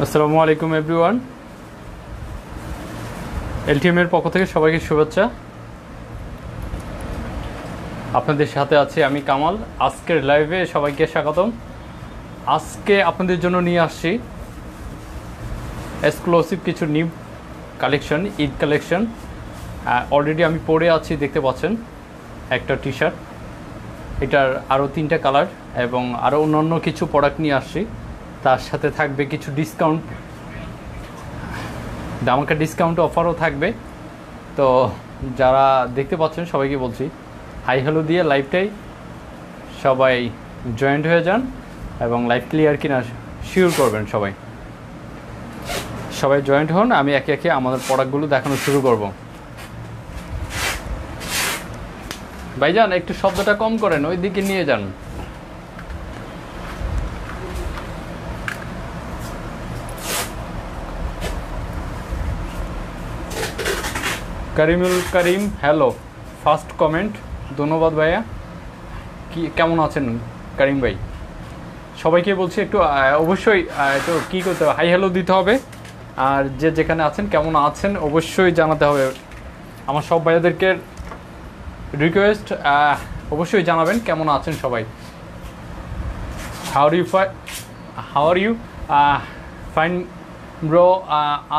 আসসালামু আলাইকুম everyone. LTM এর পক্ষ থেকে সবাইকে শুভেচ্ছা। আপনাদের সাথে আছি আমি কামাল। আজকের লাইভে সবাইকে স্বাগতম। আজকে আপনাদের জন্য নিয়ে আসছি এক্সক্লুসিভ কিছু new collection, Eid collection. Already আমি পরে আছি, দেখতে পাচ্ছেন একটা টি শার্ট, এটার আরও 3টা কালার এবং আরও অন্যান্য কিছু প্রোডাক্ট নিয়ে আসছি। তার সাথে থাকবে কিছু ডিসকাউন্ট, আমাকে ডিসকাউন্ট অফারও থাকবে। তো যারা দেখতে পাচ্ছেন সবাইকে বলছি হাই হ্যালো দিয়ে লাইভটাই সবাই জয়েন্ট হয়ে যান এবং লাইভ ক্লিয়ার কিনা শিওর করবেন। সবাই জয়েন্ট হন, আমি একে একে আমাদের প্রোডাক্টগুলো দেখানো শুরু করব। ভাইজান একটু শব্দটা কম করেন, ওই দিকে নিয়ে যান। করিমুল করিম, হ্যালো, ফার্স্ট কমেন্ট, ধন্যবাদ ভাইয়া। কেমন আছেন করিম ভাই? সবাইকে বলছি একটু অবশ্যই একটু কী করতে হবে, হাই হ্যালো দিতে হবে। আর যে যেখানে আছেন কেমন আছেন অবশ্যই জানাতে হবে। আমার সব ভাইয়াদেরকে রিকোয়েস্ট, অবশ্যই জানাবেন কেমন আছেন সবাই। How are you fine bro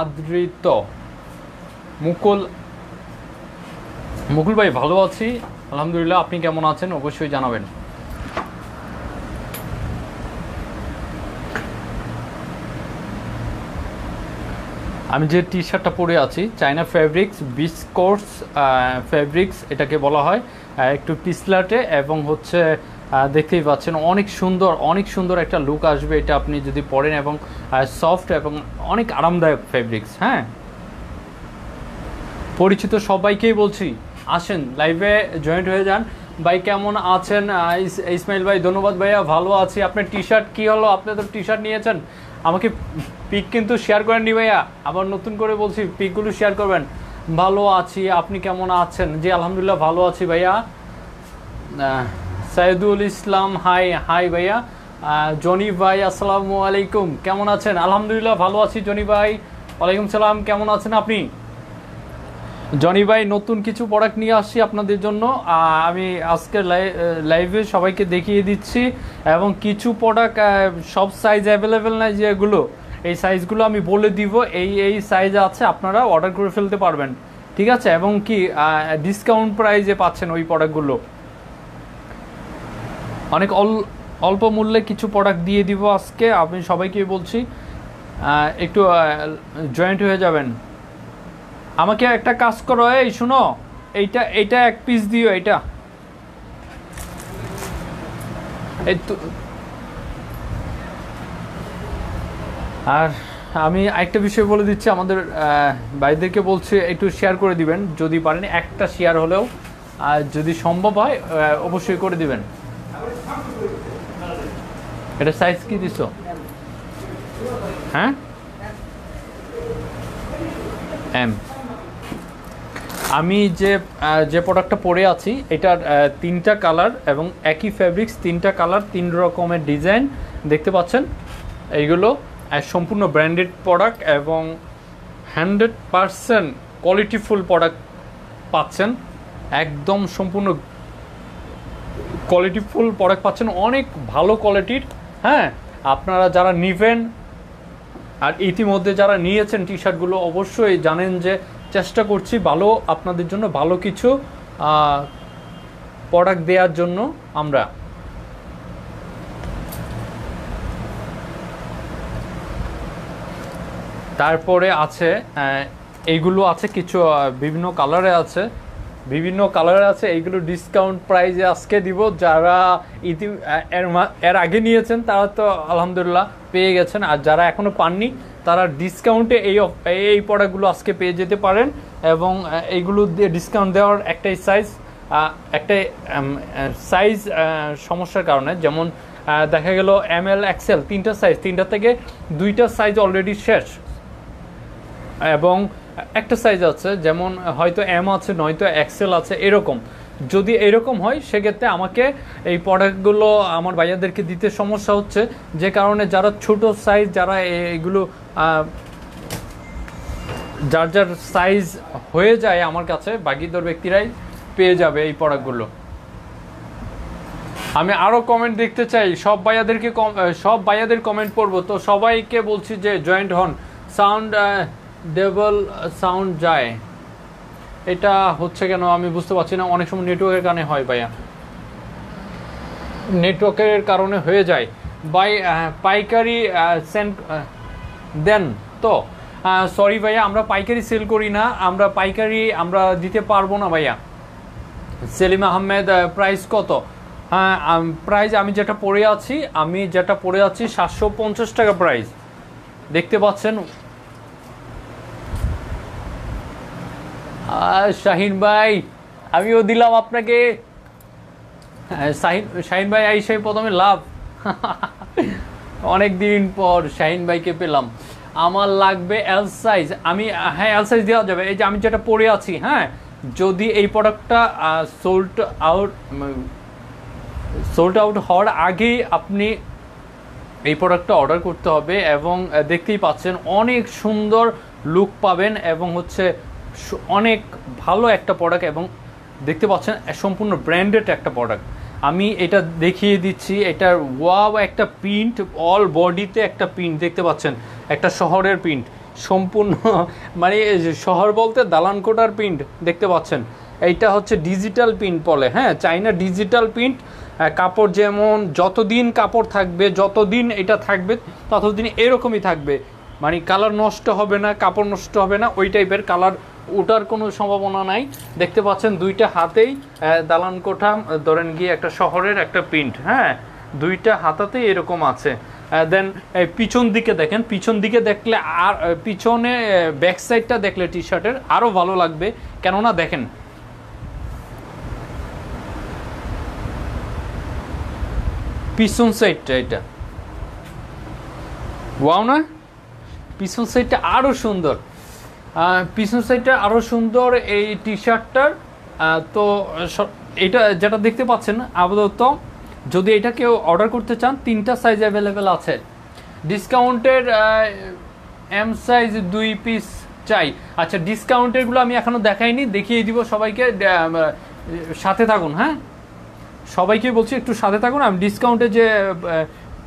Adrit Mukul ভাই, ভালো আছি আলহামদুলিল্লাহ। আপনি কেমন আছেন অবশ্যই জানাবেন। আমি যে টি শার্টটা পরে আছি চায়না ফ্যাব্রিক্স, বিসকোর্স ফ্যাব্রিক্স এটাকে বলা হয়। একটু পিছলাটে এবং হচ্ছে দেখতেই পাচ্ছেন অনেক সুন্দর একটা লুক আসবে এটা আপনি যদি পরেন, এবং সফট এবং অনেক আরামদায়ক ফ্যাব্রিক্স। হ্যাঁ, পরিচিত সবাইকেই বলছি আসেন লাইভে জয়েন্ট হয়ে যান। ভাই কেমন আছেন? ইসমাইল ভাই, ধন্যবাদ ভাইয়া, ভালো আছি। আপনার টি শার্ট কী হলো? আপনি তো টি শার্ট নিয়েছেন, আমাকে পিক কিন্তু শেয়ার করেননি ভাইয়া। আবার নতুন করে বলছি পিকগুলো শেয়ার করবেন। ভালো আছি, আপনি কেমন আছেন? জি আলহামদুলিল্লাহ ভালো আছি ভাইয়া। সাইদুল ইসলাম, হাই ভাইয়া। জনি ভাই আসসালামু আলাইকুম, কেমন আছেন? আলহামদুলিল্লাহ ভালো আছি জনি ভাই। ওয়ালাইকুম সালাম, কেমন আছেন আপনি? জনি ভাই, নতুন কিছু প্রোডাক্ট নিয়ে আসছি আপনাদের জন্য। আমি আজকের লাইভে সবাইকে দেখিয়ে দিচ্ছি, এবং কিছু প্রোডাক্ট সব সাইজ অ্যাভেলেবেল নাই, যেগুলো এই সাইজগুলো আমি বলে দিব। এই সাইজ আছে, আপনারা অর্ডার করে ফেলতে পারবেন, ঠিক আছে? এবং কি ডিসকাউন্ট প্রাইজে পাচ্ছেন ওই প্রোডাক্টগুলো। অনেক অল্প মূল্যে কিছু প্রোডাক্ট দিয়ে দিব আজকে, আমি সবাইকে বলছি একটু জয়েন্ট হয়ে যাবেন। আমাকে একটা কাজ করো, এই শুনো, এইটা এক পিস দিও, এইটা এই তো। আর আমি একটা বিষয় বলে দিচ্ছি, আমাদের ভাইদেরকে বলছি একটু শেয়ার করে দিবেন যদি পারেন, একটা শেয়ার হলেও, আর যদি সম্ভব হয় অবশ্যই করে দিবেন। এটা সাইজ কি দিছো? হ্যাঁ, এম। আমি যে প্রোডাক্টটা পরে আছি এটার 3টা কালার এবং একই ফ্যাব্রিক্স, 3টা কালার, 3 রকমের ডিজাইন দেখতে পাচ্ছেন। এইগুলো সম্পূর্ণ ব্র্যান্ডেড প্রোডাক্ট এবং 100% কোয়ালিটিফুল প্রোডাক্ট পাচ্ছেন। একদম সম্পূর্ণ কোয়ালিটিফুল প্রোডাক্ট পাচ্ছেন, অনেক ভালো কোয়ালিটির। হ্যাঁ, আপনারা যারা নেবেন আর ইতিমধ্যে যারা নিয়েছেন টি শার্টগুলো অবশ্যই জানেন যে চেষ্টা করছি ভালো আপনাদের জন্য ভালো কিছু প্রোডাক্ট দেওয়ার জন্য আমরা। তারপরে আছে এইগুলো আছে কিছু বিভিন্ন কালারে আছে এইগুলো ডিসকাউন্ট প্রাইজে আজকে দিব। যারা এর আগে নিয়েছেন তারা তো আলহামদুলিল্লাহ পেয়ে গেছেন, আর যারা এখনও পাননি তারা ডিসকাউন্টে এই প্রোডাক্টগুলো আজকে পেয়ে যেতে পারেন। এবং এইগুলো দিয়ে ডিসকাউন্ট দেওয়ার একটাই সাইজ সমস্যার কারণে, যেমন দেখা গেল ML XL 3টা সাইজ, 3টা থেকে 2টা সাইজ অলরেডি শেষ, এবং একটা সাইজ আছে, যেমন হয়তো M আছে, নয়তো XL আছে, এরকম। যদি এরকম হয় সেক্ষেত্রে আমাকে এই প্রোডাক্টগুলো আমার ভাইয়াদেরকে দিতে সমস্যা হচ্ছে, যে কারণে যারা ছোট সাইজ, যারা এগুলো যার যার সাইজ হয়ে যায় আমার কাছে বাকিদর ব্যক্তিরাই পেয়ে যাবে এই প্রোডাক্টগুলো। আমি আরও কমেন্ট দেখতে চাই, সব ভাইয়াদের কমেন্ট পড়বো। তো সবাইকে বলছি যে জয়েন্ট হন। সাউন্ড ডেবল সাউন্ড যায়, এটা হচ্ছে কেন আমি বুঝতে পারছি না। অনেক সময় নেটওয়ার্কের কারণে হয় ভাইয়া, নেটওয়ার্কের কারণে হয়ে যায়। পাইকারি সেন্ড দেন তো? সরি ভাইয়া, আমরা পাইকারি সেল করি না, আমরা দিতে পারবো না ভাইয়া। সেলিম আহমেদ, প্রাইস কত? হ্যাঁ, প্রাইস আমি যেটা পরে আছি 750 টাকা প্রাইস, দেখতে পাচ্ছেন। শাহিন ভাই, আমিও দিলাম আপনাকে। শাহিন ভাই আইসাই প্রথমে লাভ। অনেক দিন পর শাহিন ভাইকে পেলাম। আমার লাগবে এল সাইজ। হ্যাঁ, এল সাইজ দেওয়া যাবে। এই যে আমি যেটা পরে আছি, হ্যাঁ, যদি এই প্রোডাক্টটা সোল্ড আউট হওয়ার আগেই আপনি এই প্রোডাক্টটা অর্ডার করতে হবে। এবং দেখতেই পাচ্ছেন অনেক সুন্দর লুক পাবেন এবং হচ্ছে অনেক ভালো একটা প্রোডাক্ট, এবং দেখতে পাচ্ছেন সম্পূর্ণ ব্র্যান্ডেড একটা প্রোডাক্ট। আমি এটা দেখিয়ে দিচ্ছি, এটার ওয়াও একটা প্রিন্ট, অল বডিতে একটা প্রিন্ট দেখতে পাচ্ছেন, একটা শহরের প্রিন্ট সম্পূর্ণ, মানে শহর বলতে দালানকোটার প্রিন্ট দেখতে পাচ্ছেন। এইটা হচ্ছে ডিজিটাল প্রিন্ট বলে, হ্যাঁ, চাইনা ডিজিটাল প্রিন্ট। কাপড় যেমন যতদিন কাপড় থাকবে, যতদিন এটা থাকবে ততদিন এরকমই থাকবে, মানে কালার নষ্ট হবে না, কাপড় নষ্ট হবে না, ওই টাইপের কালার ওটার কোনো সম্ভাবনা নাই। দেখতে পাচ্ছেন দুইটা হাতেই দালান কোঠা ধরেন গিয়ে একটা শহরের একটা প্রিন্ট, হ্যাঁ, দুইটা হাতাতেই এরকম আছে। দেন পিছন দিকে দেখেন, পিছন দিকে দেখলে আর পিছনে ব্যাক সাইডটা দেখলে টি শার্টের আরও ভালো লাগবে, কেননা দেখেন পিছন সাইডটা, এটা ওয়াও না, পিছন সাইডটা আরও সুন্দর, পিছন সাইডটা আরও সুন্দর এই টি শার্টটার। তো এটা যেটা দেখতে পাচ্ছেন আপাতত, যদি এটা কেউ অর্ডার করতে চান 3টা সাইজ অ্যাভেলেবেল আছে। ডিসকাউন্টের এম সাইজ 2 পিস চাই। আচ্ছা, ডিসকাউন্টেরগুলো আমি এখনও দেখাইনি, দেখিয়ে দিব সবাইকে, সাথে থাকুন। হ্যাঁ, সবাইকে বলছি একটু সাথে থাকুন, আমি ডিসকাউন্টে যে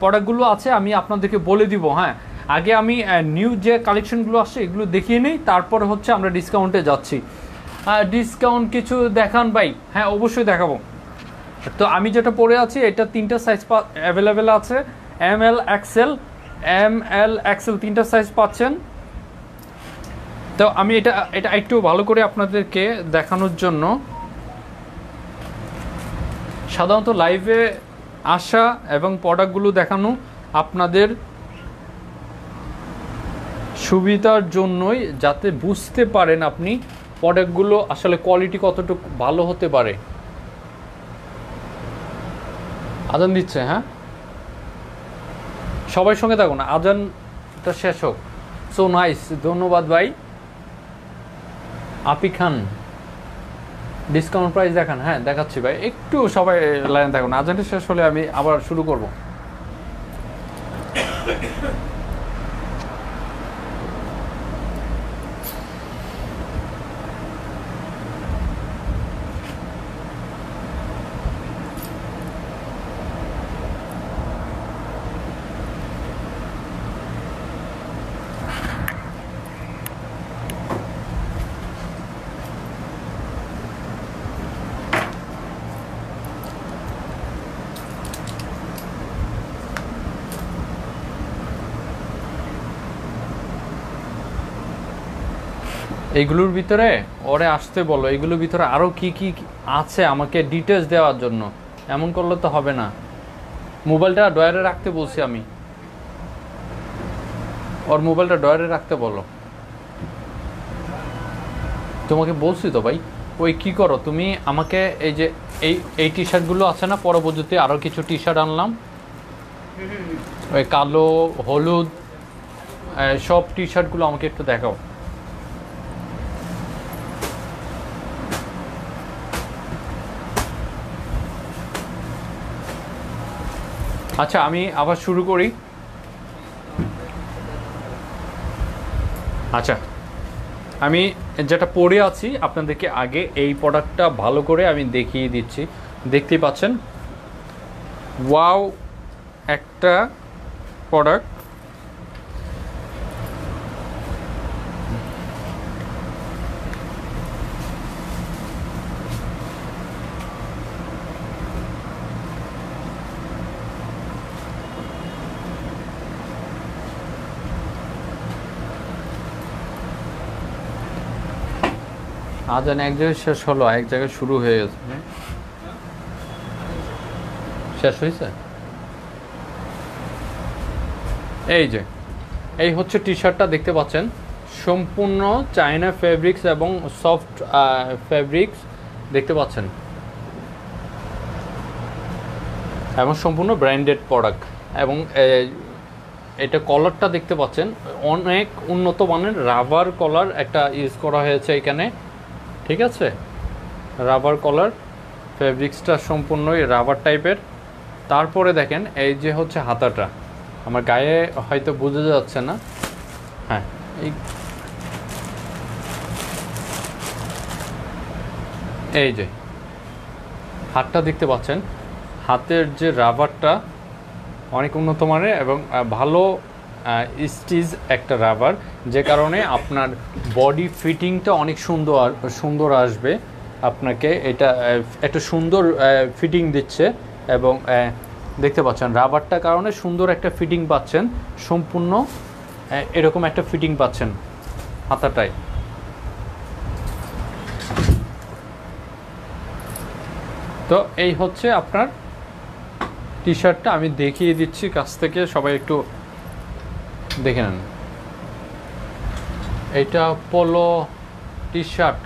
প্রোডাক্টগুলো আছে আমি আপনাদেরকে বলে দিব। হ্যাঁ, আগে আমি নিউ যে কালেকশনগুলো আসছে এগুলো দেখিয়ে নিই, তারপর হচ্ছে আমরা ডিসকাউন্টে যাচ্ছি। ডিসকাউন্ট কিছু দেখান ভাই। হ্যাঁ, অবশ্যই দেখাবো। তো আমি যেটা পরে আছি এটা 3টা সাইজ অ্যাভেলেবেল আছে, এম এল এক্সেল 3টা সাইজ পাচ্ছেন। তো আমি এটা একটু ভালো করে আপনাদেরকে দেখানোর জন্য, সাধারণত লাইভে আসা এবং প্রোডাক্টগুলো দেখানো আপনাদের সুবিধার জন্যই, যাতে বুঝতে পারেন আপনি প্রোডাক্টগুলো আসলে কোয়ালিটি কতটুকু ভালো হতে পারে। আজান দিচ্ছে, হ্যাঁ, সবাই সঙ্গে থাকুন, আজানটা শেষ হোক। সো নাইস, ধন্যবাদ ভাই। আপি খান, ডিসকাউন্ট প্রাইস দেখান। হ্যাঁ, দেখাচ্ছি ভাই, একটু সবাই লাইন থাকুন, আজানটা শেষ হলে আমি আবার শুরু করব। এইগুলোর ভিতরে ওরে আসতে বলো, এইগুলোর ভিতরে আরও কি কি আছে আমাকে ডিটেলস দেওয়ার জন্য। এমন করলে তো হবে না। মোবাইলটা ডয়ারে রাখতে বলছি আমি, ওর মোবাইলটা ডয়ারে রাখতে বলো। তোমাকে বলছি তো ভাই, ওই কি করো তুমি আমাকে, এই যে এই টি শার্টগুলো আছে না, পরবর্তীতে আরও কিছু টি শার্ট আনলাম, ওই কালো হলুদ সব টি শার্টগুলো আমাকে একটু দেখাও। আচ্ছা, আমি আবার শুরু করি। আচ্ছা, আমি যেটা পরে আছি আপনাদেরকে আগে এই প্রোডাক্টটা ভালো করে আমি দেখিয়ে দিচ্ছি। দেখতেই পাচ্ছেন, ওয়াও একটা প্রোডাক্ট। আজান এক জায়গায় শেষ হলো, এক জায়গায় শুরু হয়ে গেছে। শেষ হয়েছে। এই হচ্ছে টি শার্টটা দেখতে পাচ্ছেন, সম্পূর্ণ চায়না ফেব্রিক্স এবং সফট ফেব্রিক্স দেখতে পাচ্ছেন, এবং সম্পূর্ণ ব্র্যান্ডেড প্রোডাক্ট। এবং এটা কলারটা দেখতে পাচ্ছেন, অনেক উন্নত মানের রাবার কলার একটা ইউজ করা হয়েছে এখানে, ঠিক আছে। রাবার কলার, ফেব্রিক্সটা সম্পূর্ণই রাবার টাইপের। তারপরে দেখেন এই যে হচ্ছে হাতাটা, আমার গায়ে হয়তো বোঝা যাচ্ছে না। হ্যাঁ, এই যে হাতটা দেখতে পাচ্ছেন, হাতের যে রাবারটা অনেক উন্নত মানের এবং ভালো স্টিচ একটা রাবার, যে কারণে আপনার বডি ফিটিংটা অনেক সুন্দর আসবে। আপনাকে এটা একটা সুন্দর ফিটিং দিচ্ছে, এবং দেখতে পাচ্ছেন রাবারটার কারণে সুন্দর একটা ফিটিং পাচ্ছেন, সম্পূর্ণ এরকম একটা ফিটিং পাচ্ছেন হাতাটায়। তো এই হচ্ছে আপনার টি শার্টটা, আমি দেখিয়ে দিচ্ছি কাছ থেকে, সবাই একটু দেখে নেন। এটা polo T shirt,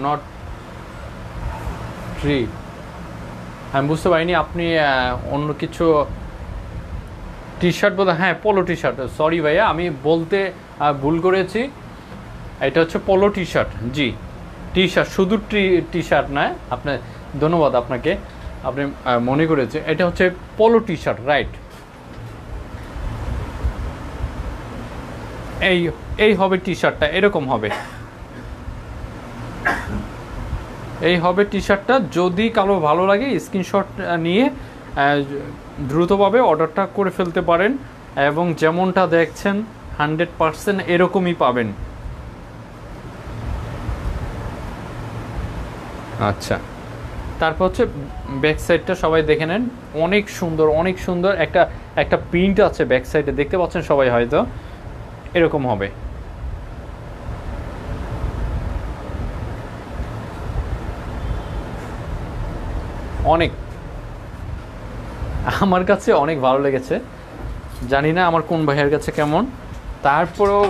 not tree. আমি বুঝতে পারিনি আপনি অন্য কিছু টি শার্ট বলতে। হ্যাঁ, পোলো টি শার্ট, সরি ভাইয়া, আমি বলতে ভুল করেছি। এটা হচ্ছে পোলো টি শার্ট। জি, টি শার্ট, শুধু টি শার্ট নয়। আপনার ধন্যবাদ আপনাকে, আপনি মনে করেছে এটা হচ্ছে পোলো টি শার্ট, রাইট। এই হবে টি শার্টটা, এরকম হবে, এই হবে টি শার্টটা। যদি কারো ভালো লাগে স্ক্রিনশট নিয়ে দ্রুতভাবে অর্ডারটা করে ফেলতে পারেন, এবং যেমনটা দেখছেন 100% এরকমই পাবেন। আচ্ছা, তারপর হচ্ছে ব্যাক সাইডটা সবাই দেখে নেন, অনেক সুন্দর একটা প্রিন্ট আছে ব্যাক সাইডে, দেখতে পাচ্ছেন সবাই, হয়তো এরকম হবে। অনেক, আমার কাছে অনেক ভালো লেগেছে, জানি না আমার কোন ভাইয়ের কাছে কেমন। তারপরেও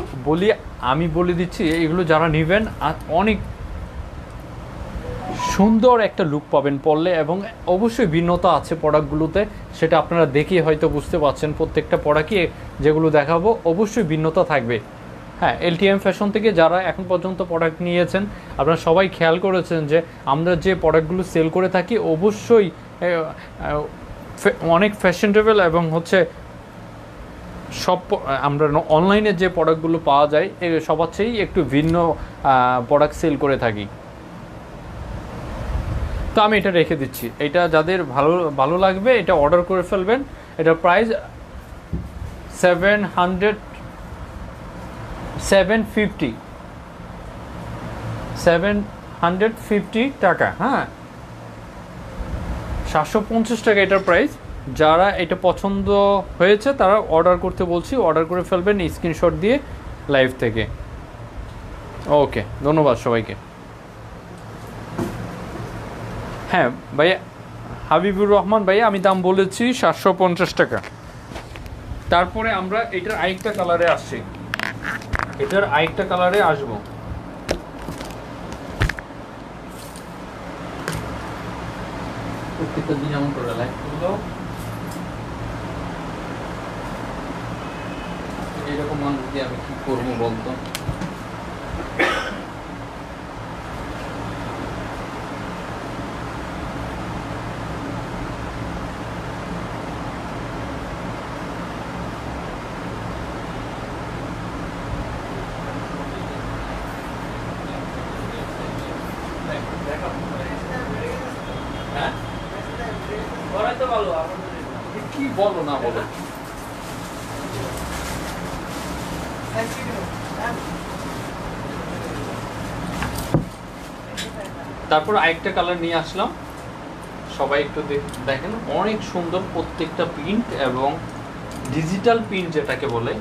আমি বলে দিচ্ছি, এগুলো যারা নেবেন অনেক সুন্দর একটা লুক পাবেন পরলে, এবং অবশ্যই ভিন্নতা আছে প্রোডাক্টগুলোতে, সেটা আপনারা দেখে হয়তো বুঝতে পারছেন। প্রত্যেকটা প্রোডাক্টই যেগুলো দেখাবো অবশ্যই ভিন্নতা থাকবে। হ্যাঁ, এলটিএম ফ্যাশন থেকে যারা এখন পর্যন্ত প্রোডাক্ট নিয়েছেন, আপনারা সবাই খেয়াল করেছেন যে আমরা যে প্রোডাক্টগুলো সেল করে থাকি অবশ্যই অনেক ফ্যাশনেবল, এবং হচ্ছে সব আমরা অনলাইনে যে প্রোডাক্টগুলো পাওয়া যায় সবার চেয়েই একটু ভিন্ন প্রোডাক্ট সেল করে থাকি। তো আমি এটা রেখে দিচ্ছি, এটা যাদের ভালো লাগবে এটা অর্ডার করে ফেলবেন। এটার প্রাইস 750 টাকা। হ্যাঁ, 750 টাকা এটার প্রাইস। যারা এটা পছন্দ হয়েছে তারা অর্ডার করতে বলছি, অর্ডার করে ফেলবেন স্ক্রিনশট দিয়ে লাইভ থেকে। ওকে, ধন্যবাদ সবাইকে। হ্যাঁ ভাইয়া, হাবিবুর রহমান ভাইয়া, আমি দাম বলেছি 750 টাকা। তারপরে আমরা এটার আরেকটা কালারে আসছি, আসবো। প্রত্যেকটা দিন এমন করে লাইভ করলো, এরকম মানুষ দিয়ে আমি কি করবো বলতো। কি বলো না বলো। তারপর আরেকটা কালার নিয়ে আসলাম, সবাই একটু দেখেন, অনেক সুন্দর প্রত্যেকটা প্রিন্ট এবং ডিজিটাল প্রিন্ট যেটাকে বলে।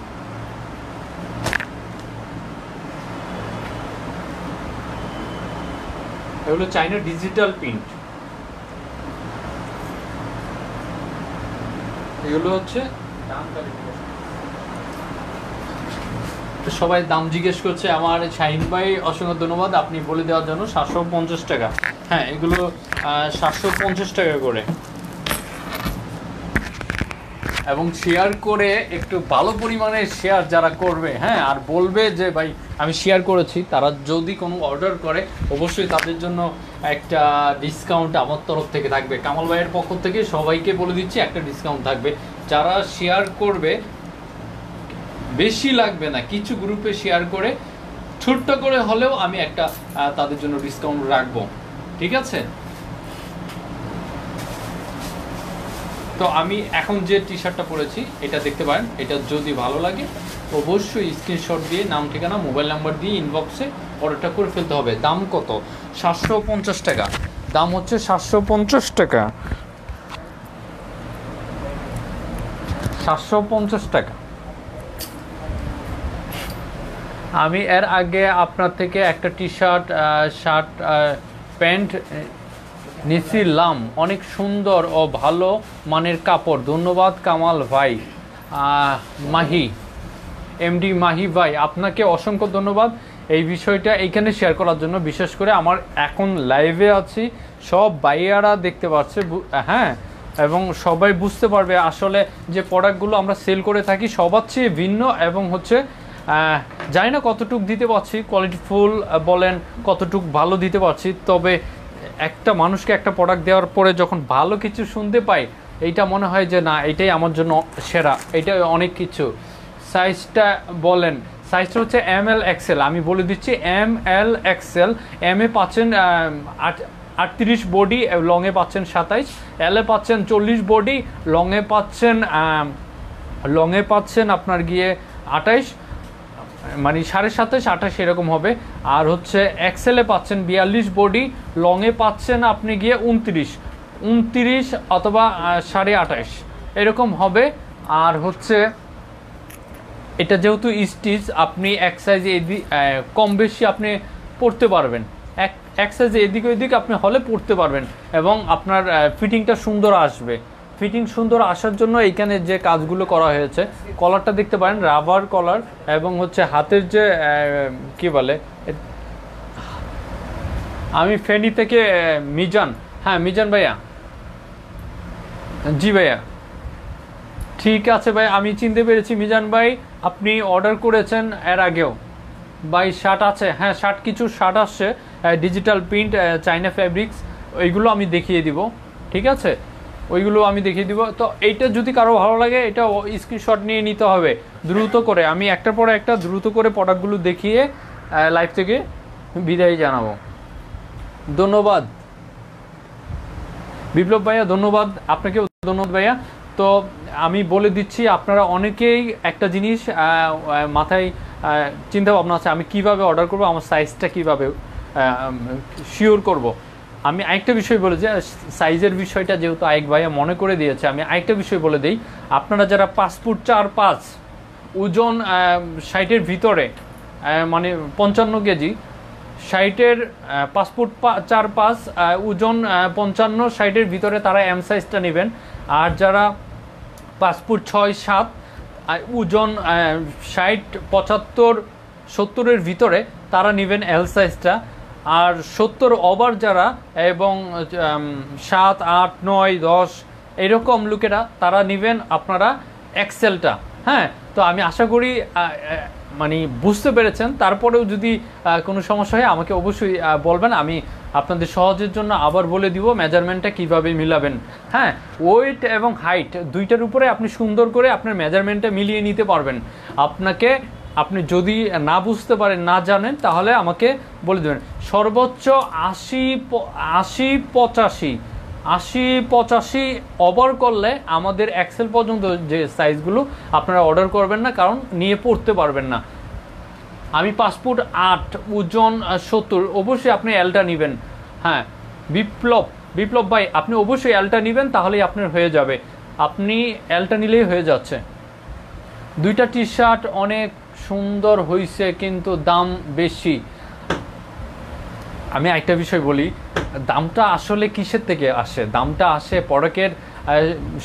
এগুলো চাইনা ডিজিটাল প্রিন্ট, এগুলো হচ্ছে সবাই দাম জিজ্ঞেস করছে আমার। শাহিন ভাই অসংখ্য ধন্যবাদ আপনি বলে দেওয়ার জন্য। 750 টাকা, হ্যাঁ এগুলো 750 টাকা করে। এবং শেয়ার করে একটু ভালো পরিমাণে শেয়ার যারা করবে, হ্যাঁ, আর বলবে যে ভাই আমি শেয়ার করেছি, তারা যদি কোনো অর্ডার করে অবশ্যই তাদের জন্য একটা ডিসকাউন্ট আমার তরফ থেকে থাকবে। কামাল ভাইয়ের পক্ষ থেকে সবাইকে বলে দিচ্ছি একটা ডিসকাউন্ট থাকবে। যারা শেয়ার করবে, বেশি লাগবে না, কিছু গ্রুপে শেয়ার করে ছোট্ট করে হলেও আমি একটা তাদের জন্য ডিসকাউন্ট রাখবো, ঠিক আছে? তো আমি এখন যে টি শার্টটা পরেছি এটা দেখতে পারেন, এটা যদি ভালো লাগে অবশ্যই স্ক্রিনশট দিয়ে নাম ঠিকানা মোবাইল নাম্বার দিয়ে ইনবক্সে অর্ডারটা করে ফেলতে হবে। দাম কত? 750 টাকা, দাম হচ্ছে 750 টাকা, 750 টাকা। আমি এর আগে আপনার থেকে একটা টি শার্ট প্যান্ট নিছিলাম, অনেক সুন্দর ও ভালো মানের কাপড়। ধন্যবাদ কামাল ভাই। মাহি, এমডি মাহি ভাই, আপনাকে অসংখ্য ধন্যবাদ এই বিষয়টা এইখানে শেয়ার করার জন্য। বিশেষ করে আমার এখন লাইভে আছি, সব ভাইয়ারা দেখতে পাচ্ছে, হ্যাঁ, এবং সবাই বুঝতে পারবে আসলে যে প্রোডাক্টগুলো আমরা সেল করে থাকি সবার চেয়ে ভিন্ন, এবং হচ্ছে জানি না কতটুক দিতে পারছি, কোয়ালিটিফুল বলেন কতটুক ভালো দিতে পারছি, তবে একটা মানুষকে একটা প্রোডাক্ট দেওয়ার পরে যখন ভালো কিছু শুনতে পাই, এইটা মনে হয় যে না এটাই আমার জন্য সেরা, এটা অনেক কিছু। সাইজটা বলেন। সাইজটা হচ্ছে ML XL, আমি বলে দিচ্ছি ML XL। এম এ পাচ্ছেন 38 বডি, লংয়ে পাচ্ছেন 27, এলে পাচ্ছেন 40 বডি, লংয়ে পাচ্ছেন আপনার গিয়ে 28, মানে 27.5 28 এরকম হবে। আর হচ্ছে এক্সেলে পাচ্ছেন 42 বডি, লংয়ে পাচ্ছেন আপনি গিয়ে 29 অথবা 28.5 এরকম হবে। আর হচ্ছে এটা যেহেতু স্টিচ, আপনি এক সাইজে কম বেশি আপনি পরতে পারবেন, এক সাইজে এদিক ওইদিক আপনি হলে পরতে পারবেন, এবং আপনার ফিটিংটা সুন্দর আসবে। ফিটিং সুন্দর আসার জন্য এইখানে যে কাজগুলো করা হয়েছে, কলারটা দেখতে পারেন রাবার কলার, এবং হচ্ছে হাতের যে কি বলে, আমি ফেনী থেকে মিজান, হ্যাঁ মিজান ভাইয়া, জি ভাইয়া, ঠিক আছে ভাই, আমি চিনতে পেরেছি মিজান ভাই, আপনি অর্ডার করেছেন এর আগেও ভাই। শার্ট আছে, হ্যাঁ শার্ট, কিছু শার্ট আসছে ডিজিটাল প্রিন্ট চাইনা ফ্যাব্রিক্স, ওইগুলো আমি দেখিয়ে দিব, ঠিক আছে, ওইগুলো আমি দেখিয়ে দিব। তো এইটা যদি কারো ভালো লাগে, এটা স্ক্রিনশট নিয়ে নিতে হবে দ্রুত করে। আমি একটার পরে একটা দ্রুত করে প্রোডাক্টগুলো দেখিয়ে লাইভ থেকে বিদায় জানাবো। ধন্যবাদ বিপ্লব ভাইয়া, ধন্যবাদ আপনাকেও, ধন্যবাদ ভাইয়া। তো আমি বলে দিচ্ছি, আপনারা অনেকেই একটা জিনিস মাথায় চিন্তা ভাবনা আছে, আমি কিভাবে অর্ডার করব, আমার সাইজটা কিভাবে শিওর করব। আমি আরেকটা বিষয় বলে যে সাইজের বিষয়টা যেহেতু আরেক ভাইয়া মনে করে দিয়েছে, আমি আরেকটা বিষয় বলে দিই। আপনারা যারা 5 ফুট 4 5, ওজন 60-এর ভিতরে, মানে 55 কেজি, 60-এর 5 ফুট 4 5, ওজন 55 60-এর ভিতরে, তারা এম সাইজটা নেবেন। আর যারা 5 ফুট 6 7, ওজন 60 75 70-এর ভিতরে, তারা নেবেন এল সাইজটা। আর 70 ওভার যারা, এবং 7 8 9 10 এরকম লোকেরা, তারা নেবেন আপনারা এক্সেলটা। হ্যাঁ, তো আমি আশা করি মানে বুঝতে পেরেছেন। তারপরেও যদি কোনো সমস্যা হয় আমাকে অবশ্যই বলবেন, আমি আপনাদের সহজের জন্য আবার বলে দিব মেজারমেন্টটা কিভাবে মিলাবেন। হ্যাঁ, ওয়েট এবং হাইট দুইটার উপরে আপনি সুন্দর করে আপনার মেজারমেন্টটা মিলিয়ে নিতে পারবেন। আপনি যদি না বুঝতে পারেন, না জানেন, তাহলে আমাকে বলে দেবেন। সর্বোচ্চ 80 85 80 85 ওভার করলে আমাদের এক্সেল পর্যন্ত যে সাইজগুলো আপনারা অর্ডার করবেন না, কারণ নিয়ে পড়তে পারবেন না। আমি 5 ফুট 8, ওজন 70, অবশ্যই আপনি এলটা নেবেন। হ্যাঁ, বিপ্লব ভাই, আপনি অবশ্যই এলটা নেবেন, তাহলেই আপনার হয়ে যাবে। আপনি এলটা নিলেই হয়ে যাচ্ছে। দুইটা টি শার্ট অনেক সুন্দর হয়েছে, কিন্তু দাম বেশি। আমি একটা বিষয় বলি, দামটা আসলে কিসের থেকে আসে? দামটা আসে প্রোডাক্টের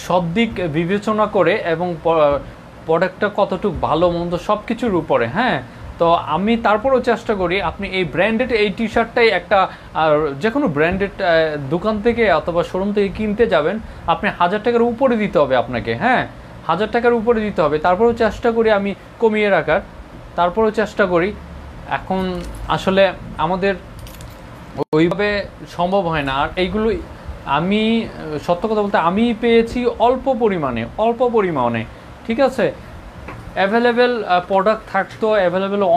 সব দিক বিবেচনা করে এবং প্রোডাক্টটা কতটুকু ভালো মন্দ সব কিছুর উপরে। হ্যাঁ, তো আমি তারপরেও চেষ্টা করি আপনি এই ব্র্যান্ডেড এই টি শার্টটাই একটা যে কোনো ব্র্যান্ডেড দোকান থেকে অথবা শোরুম থেকে কিনতে যাবেন, আপনি 1000 টাকার উপরে দিতে হবে আপনাকে। হ্যাঁ, 1000 টাকার উপরে দিতে হবে। তারপরেও চেষ্টা করি আমি কমিয়ে রাখার, তারপরেও চেষ্টা করি। এখন আসলে আমাদের ওইভাবে সম্ভব হয় না। আর এইগুলো আমি সত্য কথা বলতে আমি পেয়েছি অল্প পরিমাণে, ঠিক আছে। অ্যাভেলেবেল প্রোডাক্ট থাকতো,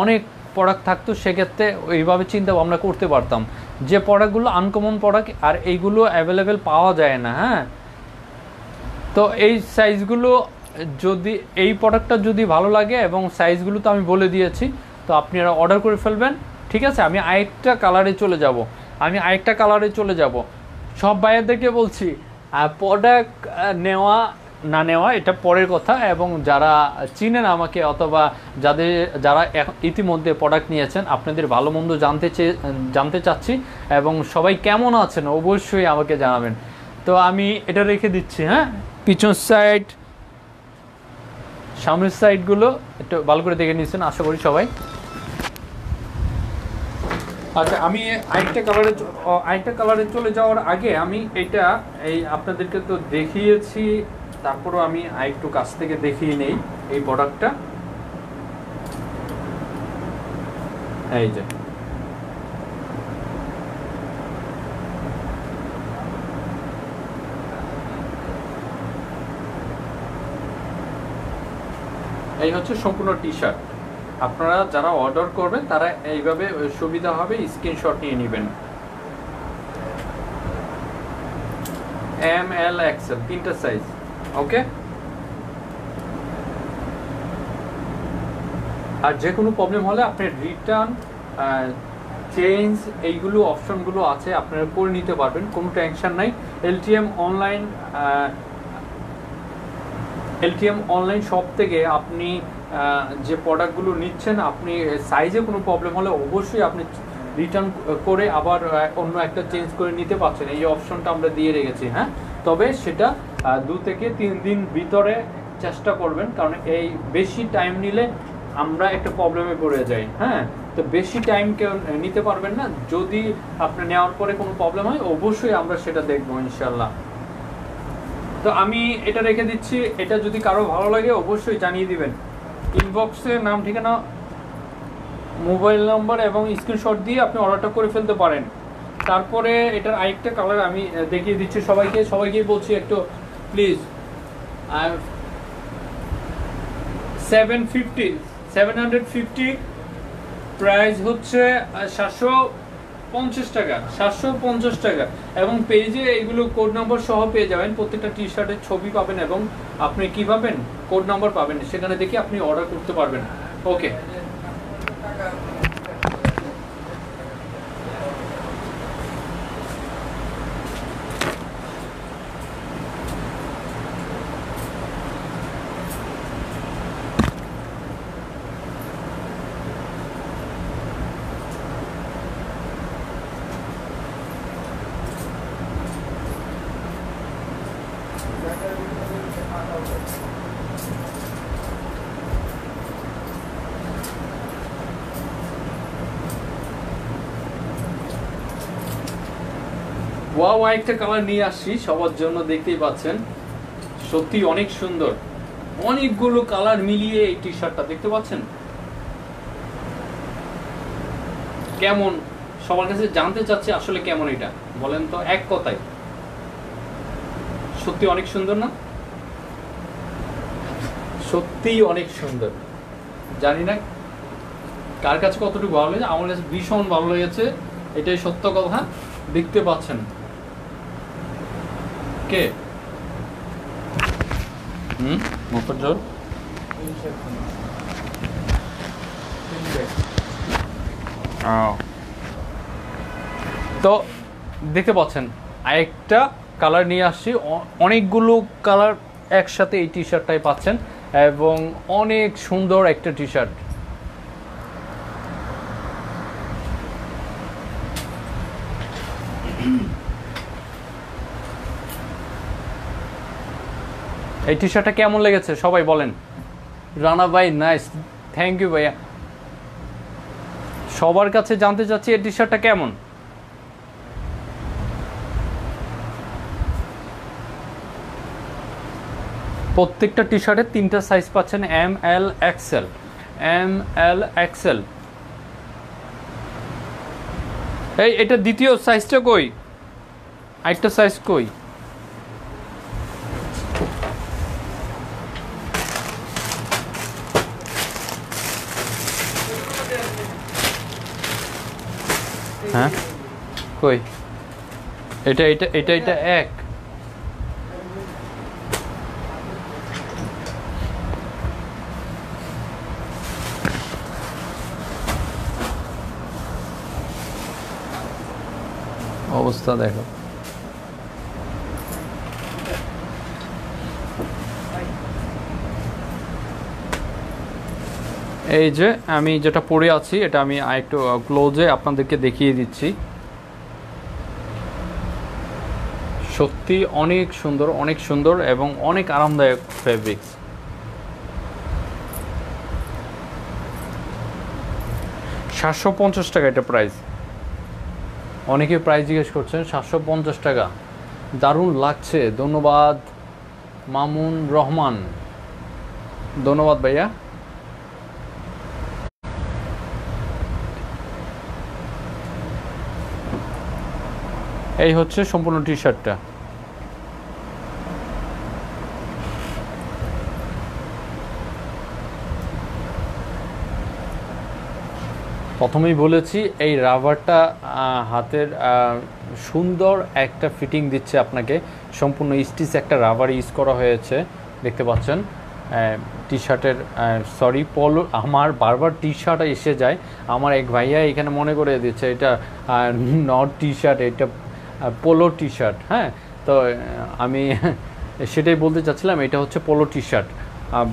অনেক প্রোডাক্ট থাকতো, সেক্ষেত্রে ওইভাবে চিন্তা ভাবনা করতে পারতাম যে প্রোডাক্টগুলো আনকমন প্রোডাক্ট আর এইগুলো অ্যাভেলেবেল পাওয়া যায় না। হ্যাঁ, তো এই সাইজগুলো যদি এই প্রোডাক্টটা যদি ভালো লাগে এবং সাইজগুলো তো আমি বলে দিয়েছি, তো আপনারা অর্ডার করে ফেলবেন। ঠিক আছে, আমি আরেকটা কালারে চলে যাব। সব ভাইয়াদেরকে বলছি প্রোডাক্ট নেওয়া না নেওয়া এটা পরের কথা, এবং যারা চিনেন আমাকে অথবা যারা ইতিমধ্যে প্রোডাক্ট নিয়েছেন, আপনাদের ভালো মন্দ জানতে চাচ্ছি, এবং সবাই কেমন আছেন অবশ্যই আমাকে জানাবেন। তো আমি এটা রেখে দিচ্ছি। হ্যাঁ, পিছন সাইড সামনের সাইডগুলো একটু ভালো করে দেখে নিচ্ছেন আশা করি সবাই। আচ্ছা, আমি আরেকটা কালারে চলে যাওয়ার আগে আমি এই আপনাদেরকে তো দেখিয়েছি, তারপরও আমি আরেকটু কাছ থেকে দেখিয়ে নেই এই প্রোডাক্টটা। এই যে এই হচ্ছে সম্পূর্ণ টি শার্ট। আপনারা যারা অর্ডার করবেন তারা এইভাবে সুবিধা হবে, স্ক্রিনশট নিয়ে নেবেন। এম এল এক্সেল তিনটা সাইজ। ওকে, আর যে কোনো প্রবলেম হলে আপনি রিটার্ন চেঞ্জ এইগুলো অপশনগুলো আছে, আপনারা করে নিতে পারবেন, কোনো টেনশন নাই। এলটিএম অনলাইন শপ থেকে আপনি যে প্রোডাক্টগুলো নিচ্ছেন, আপনি সাইজে কোনো প্রবলেম হলে অবশ্যই আপনি রিটার্ন করে আবার অন্য একটা চেঞ্জ করে নিতে পারছেন। এই অপশনটা আমরা দিয়ে রেখেছি। হ্যাঁ, তবে সেটা 2 থেকে 3 দিন ভিতরে চেষ্টা করবেন, কারণ এই বেশি টাইম নিলে আমরা একটা প্রবলেমে পড়ে যাই। হ্যাঁ, তো বেশি টাইম কেউ নিতে পারবেন না। যদি আপনি নেওয়ার পরে কোনো প্রবলেম হয় অবশ্যই আমরা সেটা দেখবো ইনশাল্লাহ। তো আমি এটা রেখে দিচ্ছি। এটা যদি কারো ভালো লাগে অবশ্যই জানিয়ে দিবেন, ইনবক্সে নাম ঠিকানা মোবাইল নাম্বার এবং স্ক্রিনশট দিয়ে আপনি অর্ডারটা করে ফেলতে পারেন। তারপরে এটার আরেকটা কালার আমি দেখিয়ে দিচ্ছি সবাইকে বলছি একটু প্লিজ। 750 প্রাইস হচ্ছে 750 টাকা, এবং পেজে এইগুলো কোড নাম্বার সহ পেয়ে যাবেন। প্রত্যেকটা টি শার্টের ছবি পাবেন এবং আপনি কি পাবেন, কোড নাম্বার পাবেন, সেখানে দেখে আপনি অর্ডার করতে পারবেন। ওকে, ওয়াও, একটা কালার নিয়ে আসছি সবার জন্য, দেখতেই পাচ্ছেন সত্যি অনেক সুন্দর। অনেকগুলো কালার মিলিয়ে এই টি শার্টটা দেখতে পাচ্ছেন কেমন, সবার কাছে জানতে চাচ্ছি আসলে কেমন এটা বলেন তো এক কথায়। সত্যি অনেক সুন্দর না? সত্যি অনেক সুন্দর। জানি না কার কাছে কতটুকু ভালো লেগেছে, আমার কাছে ভীষণ ভালো লেগেছে, এটাই সত্য কথা। দেখতে পাচ্ছেন কে মুফজ্জল? তো দেখতে পাচ্ছেন আরেকটা কালার নিয়ে আসছি, অনেকগুলো কালার একসাথে এই টি শার্টটাই পাচ্ছেন এবং অনেক সুন্দর একটা টি শার্ট। এই টি শার্টটা কেমন লেগেছে সবাই বলেন। রানা ভাই নাইস, থ্যাংক ইউ ভাইয়া। সবার কাছে জানতে চাচ্ছি এই টি শার্টটা কেমন। প্রত্যেকটা টি শার্টের 3টা সাইজ পাচ্ছেন, M L XL. M L XL. এই এটা দ্বিতীয় সাইজটা কই? আরেকটা সাইজ কই? হ্যাঁ কই? এটা এটা এটা এটা এক। অবস্থা দেখো। এই যে আমি যেটা পরে আছি এটা আমি একটু ক্লোজে আপনাদেরকে দেখিয়ে দিচ্ছি। সত্যি অনেক সুন্দর এবং অনেক আরামদায়ক ফেব্রিক্স। $750 এটা প্রাইস। অনেকে প্রাইস জিজ্ঞেস করছেন, 750 টাকা। দারুণ লাগছে, ধন্যবাদ মামুন রহমান, ধন্যবাদ ভাইয়া। এই হচ্ছে সম্পূর্ণ টি শার্টটা। প্রথমেই বলেছি এই রাবারটা হাতের সুন্দর একটা ফিটিং দিচ্ছে আপনাকে। সম্পূর্ণ স্টিচ একটা রাবার ইউজ করা হয়েছে, দেখতে পাচ্ছেন। টি শার্টের সরি পোলো, আমার বারবার টি শার্ট এসে যায়। আমার এক ভাইয়া এখানে মনে করে দিচ্ছে এটা নট টি শার্ট, এটা পোলো টি শার্ট। হ্যাঁ, তো আমি সেটাই বলতে চাচ্ছিলাম, এটা হচ্ছে পোলো টি শার্ট।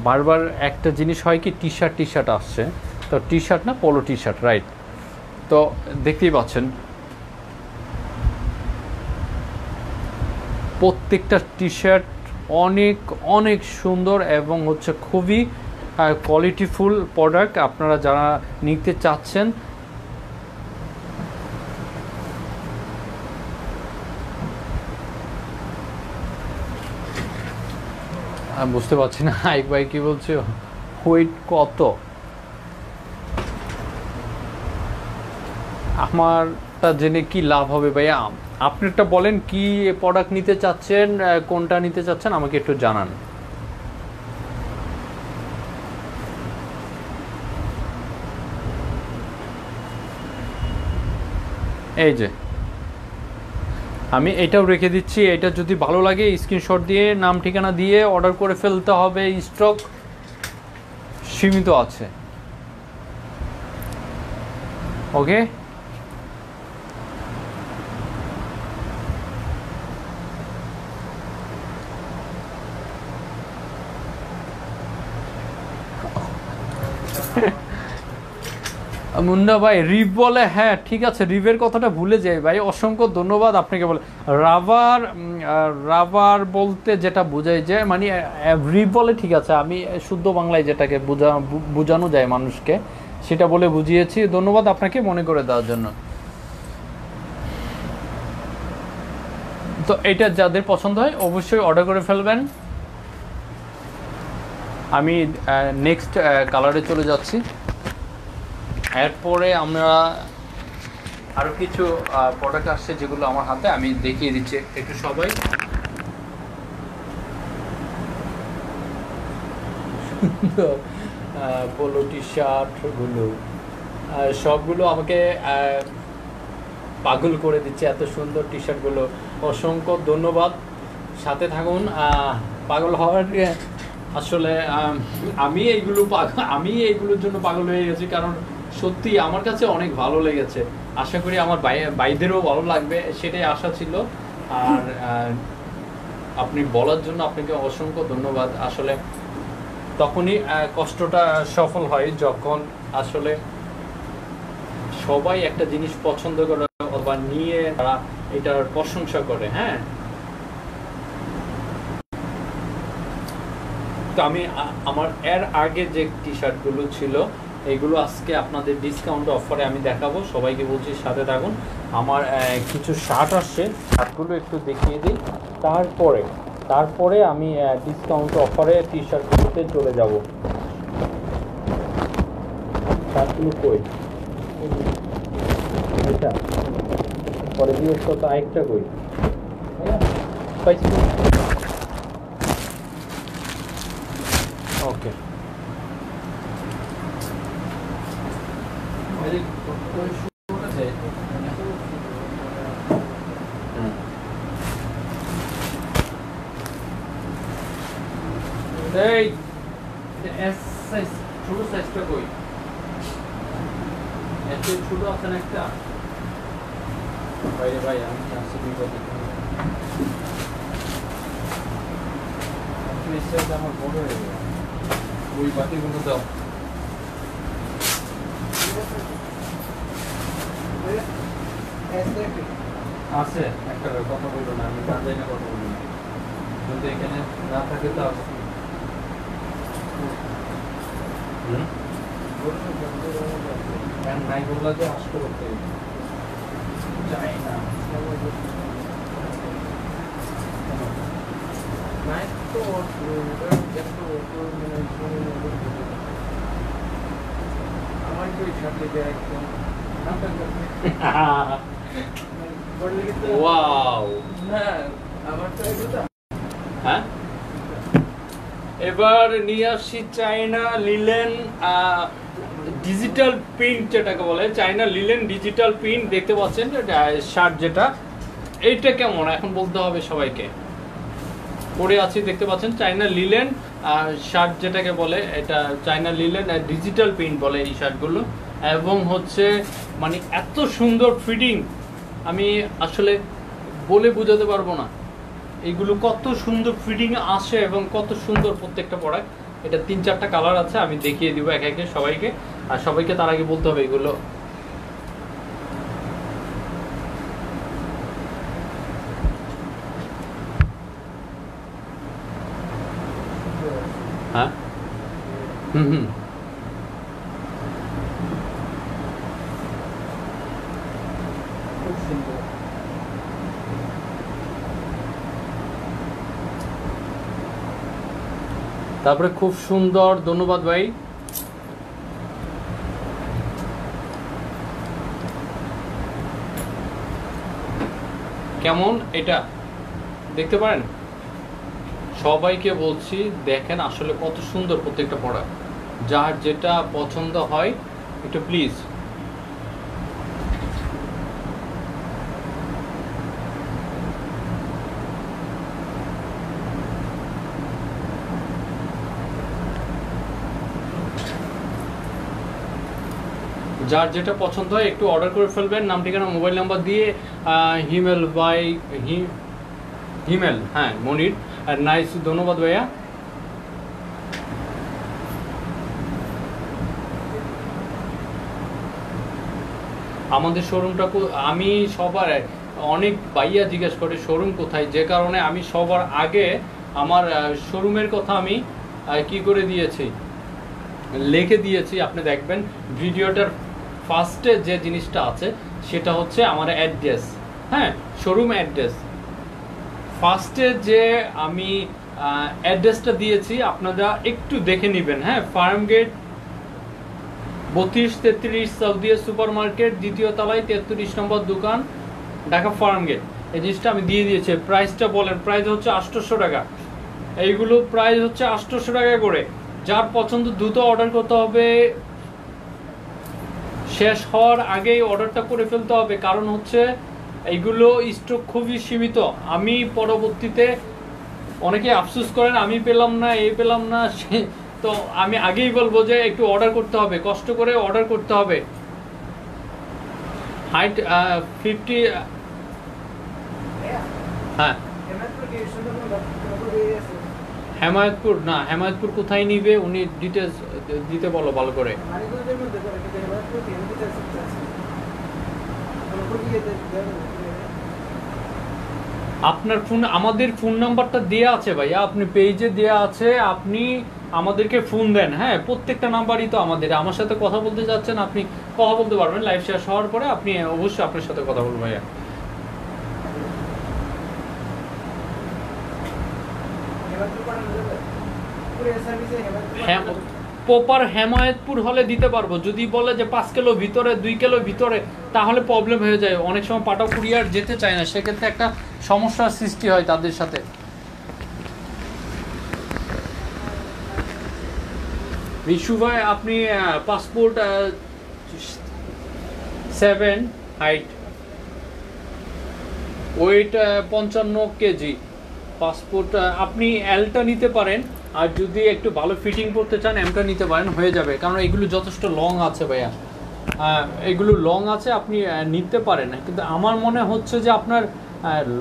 বারবার একটা জিনিস হয় কি, টি শার্ট আসছে, তো টি শার্ট না পোলো টি শার্ট, রাইট। তো দেখতেই পাচ্ছেন প্রত্যেকটা টি শার্ট অনেক সুন্দর এবং হচ্ছে খুবই কোয়ালিটিফুল প্রোডাক্ট। আপনারা যারা নিতে চাচ্ছেন বুঝতে পারছি না আইক ভাই কি বলছো, ওয়েট কত? আমারটা জেনে কি লাভ হবে ভাইয়া? আপনারটা বলেন, কি প্রোডাক্ট নিতে চাচ্ছেন, কোনটা নিতে চাচ্ছেন আমাকে একটু জানান। এই যে আমি এটাও রেখে দিচ্ছি, এটা যদি ভালো লাগে স্ক্রিনশট দিয়ে নাম ঠিকানা দিয়ে অর্ডার করে ফেলতে হবে, স্টক সীমিত আছে। ওকে, মুন্না ভাই রিভ বলে, হ্যাঁ ঠিক আছে, রিভের কথাটা ভুলে যাই ভাই, অসংখ্য ধন্যবাদ আপনাকে। বলে রাবার বলতে যেটা বোঝায় যে মানে রিভ বলে, ঠিক আছে, আমি শুদ্ধ বাংলায় যেটাকে বোঝানো যায় মানুষকে সেটা বলে বুঝিয়েছি। ধন্যবাদ আপনাকে মনে করে দেওয়ার জন্য। তো এটা যাদের পছন্দ হয় অবশ্যই অর্ডার করে ফেলবেন। আমি নেক্সট কালারে চলে যাচ্ছি। এরপরে আমরা আরও কিছু প্রোডাক্ট আসছে যেগুলো আমার হাতে, আমি দেখিয়ে দিচ্ছি একটু সবাই। পোলো টি শার্টগুলো সবগুলো আমাকে পাগল করে দিচ্ছে, এত সুন্দর টি শার্টগুলো। অসংখ্য ধন্যবাদ সাথে থাকুন। পাগল হওয়ার আসলে আমি এইগুলোর জন্য পাগল হয়ে গেছি, কারণ সত্যি আমার কাছে অনেক ভালো লেগেছে। আশা করি আমার ভাইদেরও ভালো লাগবে, সেটাই আশা ছিল। আর আপনি বলার জন্য আপনাকে অসংখ্য ধন্যবাদ। আসলে তখনই কষ্টটা সফল হয় যখন আসলে সবাই একটা জিনিস পছন্দ করে অথবা নিয়ে তারা এটার প্রশংসা করে। হ্যাঁ, তো আমি আমার এর আগে যে টি শার্টগুলো ছিল এগুলো আজকে আপনাদের ডিসকাউন্ট অফারে আমি দেখাবো। সবাইকে বলছি সাথে থাকুন। আমার কিছু শার্ট আসছে, শার্টগুলো একটু দেখিয়ে দিই, তারপরে আমি ডিসকাউন্ট অফারে টি শার্টগুলোতে চলে যাব। শার্টগুলো কই, এটা পরে দিয়ে তো আরেকটা কই পাইছি। ওকে, এই এস সাইজ ছোট সাইজটা কই? এত ছোট আছে না একটা? বাইরে ভাই আমি আসছি দুটো দেখুন। আমার বড় হয়ে গেল, ওই বাতিগুলো দাও। আছে একটা কথা বলবো না, আমি গান যাই না, কথা বলবো না। যদি এখানে না থাকে তো নাই বললা যে আসতে করতে চাই না। আমার কি সাথে একদম ওয়াও, হ্যাঁ এবার নিয়ে আসছি চায়না লিলেন ডিজিটাল প্রিন্ট, যেটাকে বলে চায়না লিলেন ডিজিটাল প্রিন্ট। দেখতে পাচ্ছেন শার্ট, যেটা এইটা কেমন এখন বলতে হবে সবাইকে। পরে আছি দেখতে পাচ্ছেন চায়না লিলেন শার্ট, যেটাকে বলে এটা চায়না লিলেন ডিজিটাল প্রিন্ট বলে এই শার্টগুলো। এবং হচ্ছে মানে এত সুন্দর ফিটিং, আমি আসলে বলে বোঝাতে পারবো না এইগুলো কত সুন্দর ফিটিং আসে এবং কত সুন্দর প্রত্যেকটা প্রোডাক্ট। এটা 3-4টা কালার আছে, আমি দেখিয়ে দিব এক একে সবাইকে। আর সবাইকে তার আগে বলতে হবে এগুলো হ্যাঁ খুব সুন্দর। তারপরে খুব সুন্দর, ধন্যবাদ ভাই। কেমন এটা দেখতে পারেন, সবাইকে বলছি দেখেন আসলে কত সুন্দর প্রত্যেকটা প্রোডাক্ট। যার যেটা পছন্দ হয় একটু প্লিজ যার যেটা পছন্দ হয় একটু অর্ডার করে ফেলবেন, নাম ঠিকানা মোবাইল নাম্বার দিয়ে। হিমেল, হ্যাঁ মনির, আর নাইস, ধন্যবাদ ভাইয়া। আমাদের শোরুমটা আমি সবার অনেক ভাইয়া জিজ্ঞেস করে শোরুম কোথায়, যে কারণে আমি সবার আগে আমার শোরুমের কথা আমি কি করে দিয়েছি, লিখে দিয়েছি। আপনি দেখবেন ভিডিওটার ফার্স্টে যে জিনিসটা আছে সেটা হচ্ছে আমার অ্যাড্রেস। হ্যাঁ, শোরুম অ্যাড্রেস ফার্স্টে যে আমি অ্যাড্রেসটা দিয়েছি আপনারা একটু দেখে নেবেন। হ্যাঁ, farm gate 32-33 Saudia super market, দ্বিতীয় তলায় 33 নম্বর দোকান, ঢাকা ফার্ম গেট। এই জিনিসটা আমি দিয়ে দিয়েছি। প্রাইসটা বলেন, প্রাইস হচ্ছে 800 টাকা। এইগুলো প্রাইস হচ্ছে 800 টাকা করে। যার পছন্দ দ্রুত অর্ডার করতে হবে, শেষ হওয়ার আগেই অর্ডারটা করে ফেলতে হবে, কারণ হচ্ছে এইগুলো স্টক খুবই সীমিত। আমি পরবর্তীতে অনেকে আফসোস করেন আমি পেলাম না, এই পেলাম না, সে তো আমি আগেই বলবো যে একটু অর্ডার করতে হবে, কষ্ট করে অর্ডার করতে হবে। হাইট 50। হ্যাঁ, হেমায়তপুর না, হেমায়তপুর কোথায় নিবে উনি ডিটেলস দিতে বলো ভালো করে। আপনার ফোন, আমাদের ফোন নাম্বারটা দেয়া আছে ভাইয়া, আপনি পেজে দেয়া আছে, আপনি আমাদেরকে ফোন দেন। হ্যাঁ, প্রত্যেকটা নাম্বারই তো আমাদের। আমার সাথে কথা বলতে যাচ্ছেন, আপনি কথা বলতে পারবেন লাইভ শেষ হওয়ার পরে, আপনি অবশ্যই আপনার সাথে কথা বলবো ভাইয়া। হ্যাঁ, প্রপার হেমায়েতপুর হলে দিতে পারবো। যদি বলে যে 5 কিলো ভিতরে, 2 কিলো ভিতরে, তাহলে প্রবলেম হয়ে যায়। অনেক সময় পাঠাও কুরিয়ার যেতে চায় না, সেক্ষেত্রে একটা সমস্যার সৃষ্টি হয় তাদের সাথে। রিশু ভাই, আপনি passport 7, height, weight 55 KG, passport আপনি এলটা নিতে পারেন, আর যদি একটু ভালো ফিটিং করতে চান এমটা নিতে পারেন, হয়ে যাবে। কারণ এগুলো যথেষ্ট লং আছে ভাইয়া, এগুলো লং আছে, আপনি নিতে পারেন। কিন্তু আমার মনে হচ্ছে যে আপনার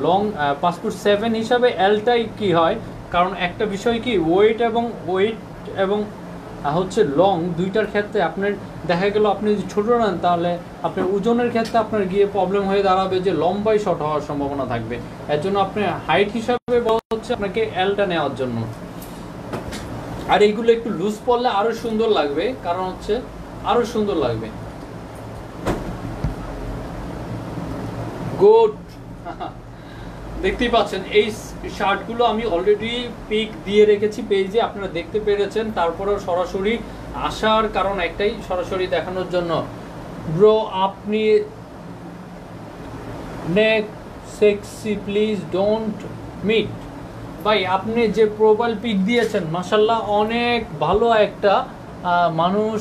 লং পাসপোর্ট 7 হিসাবে এলটাই কি হয়, কারণ একটা বিষয় কি, ওয়েট এবং হচ্ছে লং, দুইটার ক্ষেত্রে আপনার দেখা গেল আপনি যদি ছোটো নেন, তাহলে আপনার ওজনের ক্ষেত্রে আপনার গিয়ে প্রবলেম হয়ে দাঁড়াবে যে লম্বাই শর্ট হওয়ার সম্ভাবনা থাকবে। এর জন্য আপনার হাইট হিসাবে বলা হচ্ছে আপনাকে এলটা নেওয়ার জন্য। আর এইগুলো একটু লুজ পড়লে আরো সুন্দর লাগবে, কারণ হচ্ছে আরো সুন্দর লাগবে। গুড। দেখতেই পাচ্ছেন এই শার্টগুলো আমি অলরেডি পিক দিয়ে রেখেছি পেজে, আপনারা দেখতে পেরেছেন। তারপরেও সরাসরি আসার কারণ একটাই, সরাসরি দেখানোর জন্য। ব্রো আপনি নেক সেক্সি প্লিজ ডোন্ট মিট। ভাই, আপনি যে প্রোফাইল পিক দিয়েছেন মাশাল্লাহ অনেক ভালো একটা মানুষ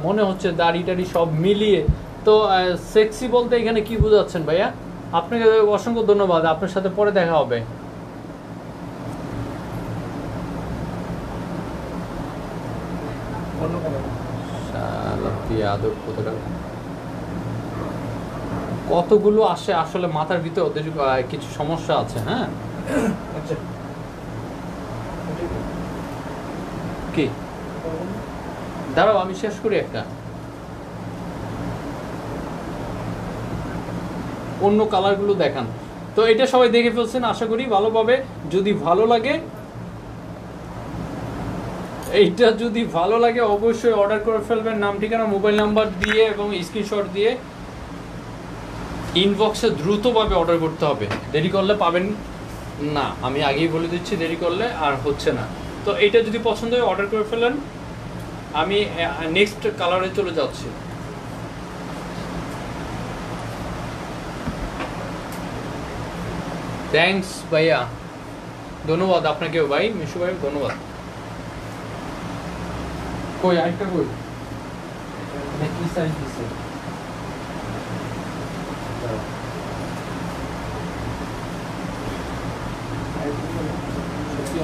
মনে হচ্ছে, দাড়ি টাড়ি সব মিলিয়ে। তো সেক্সি বলতে এখানে কি বোঝাচ্ছেন ভাইয়া? আপনাকে অসংখ্য ধন্যবাদ, আপনার সাথে পরে দেখা হবে। কতগুলো আসে আসলে মাথার ভিতরে, ওদের কিছু সমস্যা আছে। হ্যাঁ, কি দাঁড়াও আমি শেষ করি একটা। অন্য কালারগুলো দেখান। তো এটা সবাই দেখে ফেলছেন আশা করি ভালোভাবে। যদি ভালো লাগে, এইটা যদি ভালো লাগে অবশ্যই অর্ডার করে ফেলবেন, নাম ঠিকানা মোবাইল নাম্বার দিয়ে এবং স্ক্রিনশট দিয়ে ইনবক্সে দ্রুতভাবে অর্ডার করতে হবে। দেরি করলে পাবেন না, আমি আগেই বলে দিচ্ছি, দেরি করলে আর হচ্ছে না। তো এইটা যদি পছন্দ হয় অর্ডার করে ফেলেন। আমি নেক্সট কালারে চলে যাচ্ছি। থ্যাংকস ভাইয়া, ধন্যবাদ আপনাকেও ভাই, মিশু ভাই ধন্যবাদ। কই আরেকটা কই, কি সাইজ দিছে?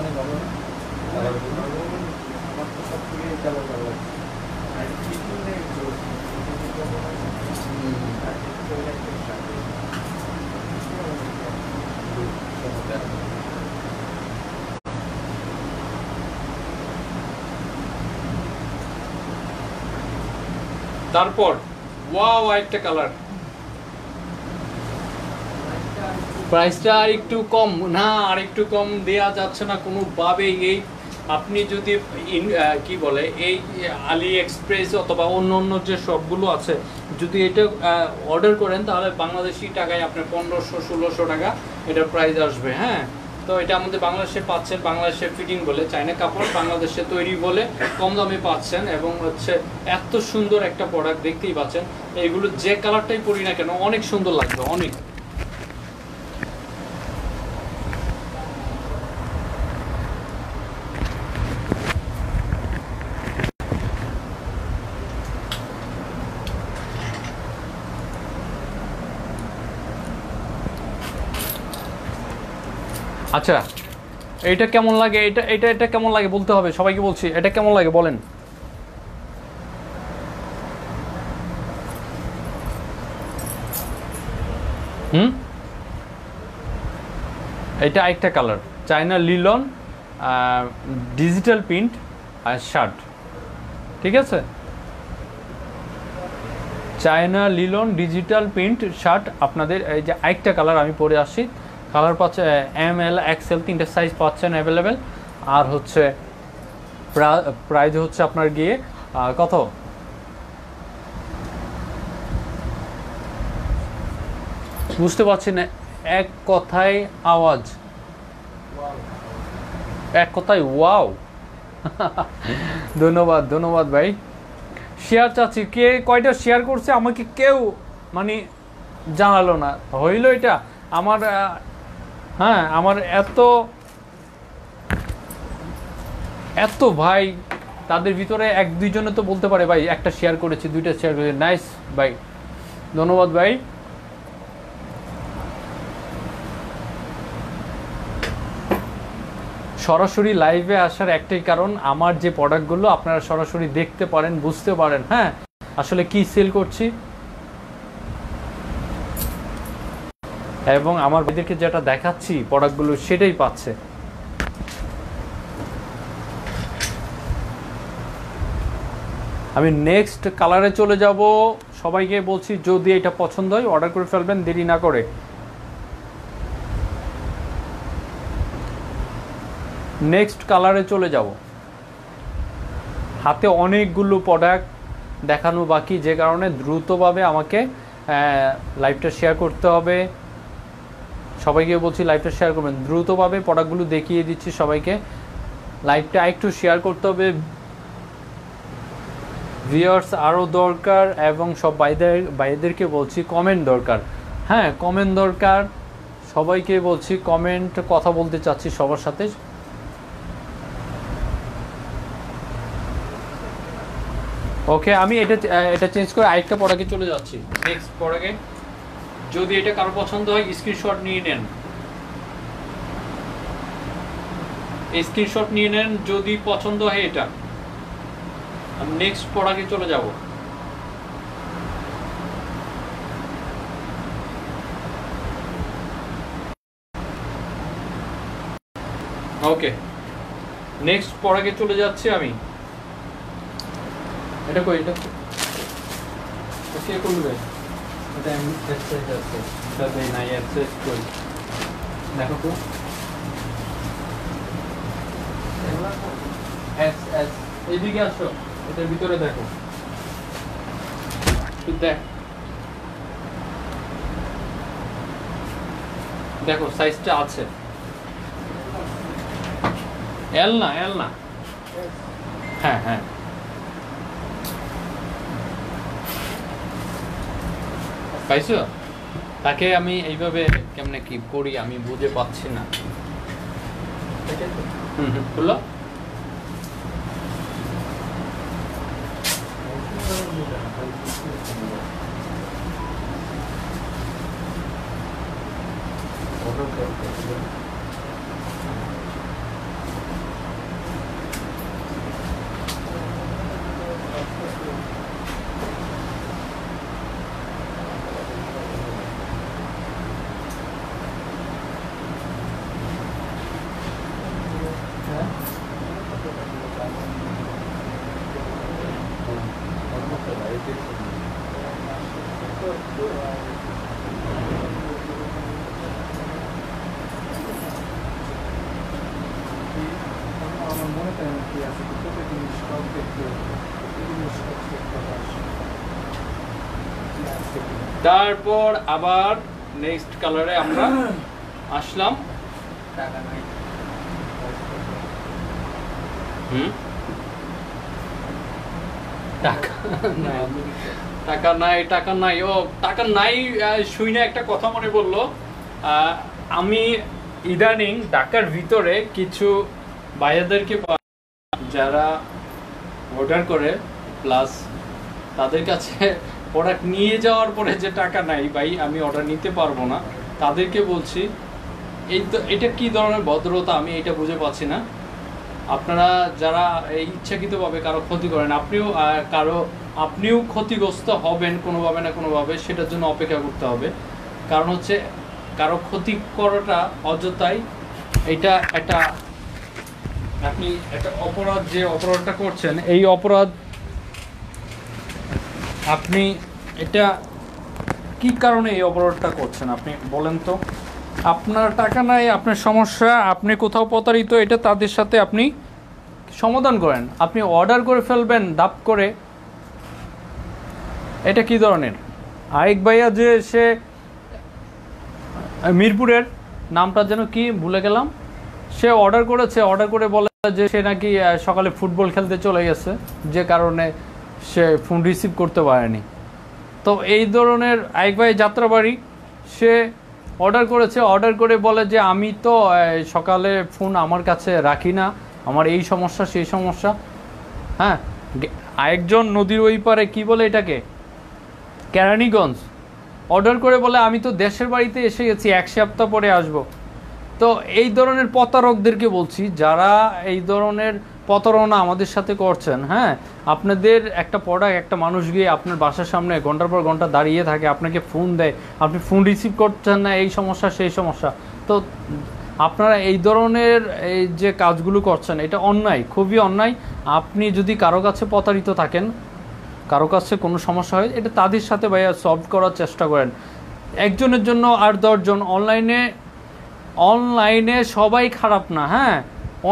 অনেক ভালো। তারপর ওয়াও একটা কালার, প্রাইসটা আর একটু কম না, আর একটু কম দেয়া যাচ্ছে না কোনোভাবেই। এই আপনি যদি কি বলে এই আলি এক্সপ্রেস অথবা অন্য অন্য যে শপগুলো আছে, যদি এটা অর্ডার করেন তাহলে বাংলাদেশি টাকায় আপনার 1500-1600 টাকা এটার প্রাইস আসবে। হ্যাঁ, তো এটা আমাদের বাংলাদেশে পাচ্ছেন, বাংলাদেশে ফিটিং বলে, চায়না কাপড় বাংলাদেশে তৈরি বলে কম দামে পাচ্ছেন। এবং হচ্ছে এত সুন্দর একটা প্রোডাক্ট, দেখতেই পাচ্ছেন। এইগুলো যে কালারটাই পরি না কেন অনেক সুন্দর লাগবে, অনেক। আচ্ছা, এটা কেমন লাগে, এটা এটা এটা কেমন লাগে বলতে হবে, সবাইকে বলছি এটা কেমন লাগে বলেন। হুম, এটা একটা কালার, চায়না লিলন ডিজিটাল প্রিন্ট আর শার্ট, ঠিক আছে, চায়না লিলন ডিজিটাল প্রিন্ট শার্ট আপনাদের। এই যে আরেকটা কালার আমি পরে আসছি, কালার পাচ্ছে এম এল এক্সেল, তিনটে সাইজ পাচ্ছেন অ্যাভেলেবেল। আর হচ্ছে প্রাইস হচ্ছে আপনার গিয়ে কত, বুঝতে পারছি না, এক কথায় আওয়াজ, এক কথায় ওয়াও। ধন্যবাদ ধন্যবাদ ভাই। শেয়ার চাচ্ছি, কে কয়টা শেয়ার করছে আমাকে কেউ মানে জানালো না, হইল এটা আমার। হ্যাঁ, আমার এত এত ভাই, তাদের ভিতরে এক দুইজনে তো বলতে পারে ভাই একটা শেয়ার করেছি, দুইটা শেয়ার করেছি, নাইস ভাই, ধন্যবাদ ভাই। সরাসরি লাইভে আসার একটাই কারণ, আমার যে প্রোডাক্টগুলো আপনারা সরাসরি দেখতে পারেন, বুঝতে পারেন হ্যাঁ আসলে কি সেল করছি, এবং আমার ভাইদেরকে যেটা দেখাচ্ছি প্রোডাক্টগুলো সেটাই পাচ্ছে। আমি নেক্সট কালারে চলে যাব, সবাইকে বলছি যদি এটা পছন্দ হয় অর্ডার করে ফেলবেন দেরি না করে। নেক্সট কালারে চলে যাব, হাতে অনেকগুলো প্রোডাক্ট দেখানো বাকি, যে কারণে দ্রুতভাবে আমাকে লাইভটা শেয়ার করতে হবে। সবাইকে বলছি লাইভটা শেয়ার করবেন, দ্রুতভাবে প্রোডাক্টগুলো দেখিয়ে দিচ্ছি সবাইকে, লাইভটা একটু শেয়ার করতে হবে। ভিউয়ার্স আরও দরকার, এবং সব ভাইদেরকে বলছি কমেন্ট দরকার, হ্যাঁ কমেন্ট দরকার, সবাইকে বলছি কমেন্ট, কথা বলতে চাচ্ছি সবার সাথে। ওকে, আমি এটা চেঞ্জ করে আরেকটা প্রোডাক্টে চলে যাচ্ছি। নেক্সট প্রোডাক্টে যদি এটা কারো পছন্দ হয় স্ক্রিনশট নিয়ে নেন, স্ক্রিনশট নিয়ে নেন যদি পছন্দ হয় এটা। আমি নেক্সট প্রোডাক্টে চলে যাব। ওকে, নেক্সট প্রোডাক্টে চলে যাচ্ছি আমি। এটা কই, এটা কে করবে, এটা আমি এক্সারসাইজ আছে, এটা দেই না এক্সারসাইজ করি, দেখো তো এস এস, এইদিকে আসো, এটার ভিতরে দেখো, দেখ দেখো সাইজটা আছে, এল না, এল না, হ্যাঁ হ্যাঁ, পাইছো? তাকে আমি এইভাবে কেমনে কি করি আমি বুঝে পাচ্ছি না। খুললো, তারপর আবার নেক্সট কালারে আমরা আসলাম। টাকা নাই, টাকা নাই, ও টাকা নাই শুনে একটা কথা মনে পড়লো। আমি ইদানিং ঢাকার ভিতরে কিছু ভাইয়াদেরকে যারা অর্ডার করে, প্লাস তাদের কাছে প্রোডাক্ট নিয়ে যাওয়ার পরে যে টাকা নাই ভাই আমি অর্ডার নিতে পারবো না, তাদেরকে বলছি এই তো এটা কি ধরনের ভদ্রতা, আমি এটা বুঝে পাচ্ছি না। আপনারা যারা এই ইচ্ছাকৃতভাবে কারো ক্ষতি করেন, আপনিও ক্ষতিগ্রস্ত হবেন কোনোভাবে না কোনোভাবে, সেটার জন্য অপেক্ষা করতে হবে। কারণ হচ্ছে কারো ক্ষতি করাটা অযথাই, এটা একটা আপনি একটা অপরাধ, যে অপরাধটা করছেন এই অপরাধ আপনি এটা কি কারণে এই অপরাধটা করছেন আপনি বলেন তো? আপনার টাকা নাই, আপনার সমস্যা, আপনি কোথাও প্রতারিত, এটা তাদের সাথে আপনি সমাধান করেন। আপনি অর্ডার করে ফেলবেন দাপ করে, এটা কি ধরনের? আরেক ভাইয়া যে সে মিরপুরের, নামটা যেন কি ভুলে গেলাম, সে অর্ডার করেছে, অর্ডার করে বলে যে সে নাকি সকালে ফুটবল খেলতে চলে গেছে, যে কারণে সে ফোন রিসিভ করতে পারেনি। তো এই ধরনের আরেক ভাই যাত্রাবাড়ি, সে অর্ডার করেছে, অর্ডার করে বলে যে আমি তো সকালে ফোন আমার কাছে রাখি না, আমার এই সমস্যা সেই সমস্যা। হ্যাঁ, আরেকজন নদীর ওই পারে কি বলে এটাকে, কেরানীগঞ্জ, অর্ডার করে বলে আমি তো দেশের বাড়িতে এসে গেছি, 1 সপ্তাহ পরে আসব। তো এই ধরনের প্রতারকদেরকে বলছি, যারা এই ধরনের প্রতারণা আমাদের সাথে করছেন, হ্যাঁ, আপনাদের একটা প্রোডাক্ট, একটা মানুষ গিয়ে আপনার বাসার সামনে ঘন্টার পর ঘন্টা দাঁড়িয়ে থাকে, আপনাকে ফোন দেয়, আপনি ফোন রিসিভ করছেন না, এই সমস্যা সেই সমস্যা। তো আপনারা এই ধরনের এই যে কাজগুলো করছেন, এটা অন্যায়, খুবই অন্যায়। আপনি যদি কারো কাছে প্রতারিত থাকেন, কারো কাছে কোনো সমস্যা হয়, এটা তাদের সাথে ভাইয়া সলভ করার চেষ্টা করেন। একজনের জন্য আর 10 জন। অনলাইনে সবাই খারাপ না, হ্যাঁ,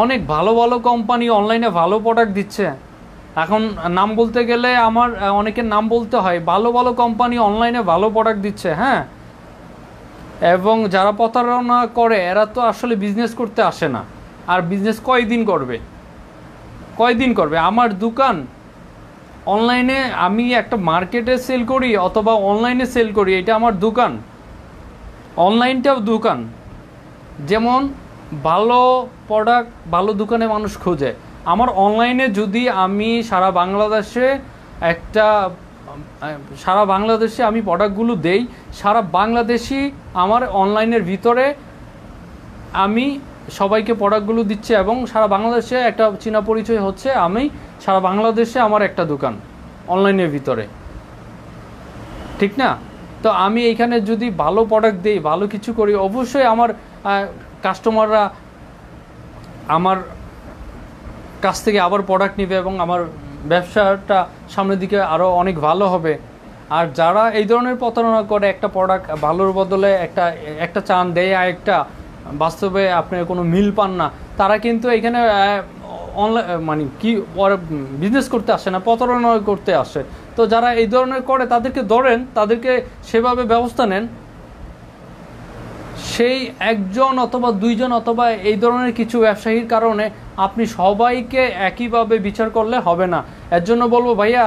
অনেক ভালো ভালো কোম্পানি অনলাইনে ভালো প্রোডাক্ট দিচ্ছে। এখন নাম বলতে গেলে আমার অনেকের নাম বলতে হয়, ভালো ভালো কোম্পানি অনলাইনে ভালো প্রোডাক্ট দিচ্ছে, হ্যাঁ। এবং যারা প্রতারণা করে এরা তো আসলে বিজনেস করতে আসে না, আর বিজনেস কয়দিন করবে? আমার দোকান অনলাইনে, আমি একটা মার্কেটে সেল করি অথবা অনলাইনে সেল করি, এটা আমার দোকান, অনলাইনটাও দোকান। যেমন ভালো প্রোডাক্ট ভালো দোকানে মানুষ খোঁজে, আমার অনলাইনে যদি আমি সারা বাংলাদেশে আমি প্রোডাক্টগুলো দেই, সারা বাংলাদেশি আমার অনলাইনের ভিতরে আমি সবাইকে প্রোডাক্টগুলো দিচ্ছি, এবং সারা বাংলাদেশে একটা চীনা পরিচয় হচ্ছে, আমি সারা বাংলাদেশে আমার একটা দোকান অনলাইনের ভিতরে, ঠিক না? তো আমি এইখানে যদি ভালো প্রোডাক্ট দিই, ভালো কিছু করি, অবশ্যই আমার কাস্টমাররা আমার কাছ থেকে আবার প্রোডাক্ট নেবে এবং আমার ব্যবসাটা সামনের দিকে আরও অনেক ভালো হবে। আর যারা এই ধরনের প্রতারণা করে, একটা প্রোডাক্ট ভালোর বদলে একটা চান দেয়, আর একটা বাস্তবে আপনি কোনো মিল পান না, তারা কিন্তু এখানে অনলাইন মানে কি বিজনেস করতে আসে না, প্রতারণা করতে আসে। তো যারা এই ধরনের করে তাদেরকে ধরেন, তাদেরকে সেভাবে ব্যবস্থা নেন। সেই 1 জন অথবা 2 জন অথবা এই ধরনের কিছু ব্যবসায়ীর কারণে আপনি সবাইকে একইভাবে বিচার করলে হবে না। এর জন্য বলবো ভাইয়া,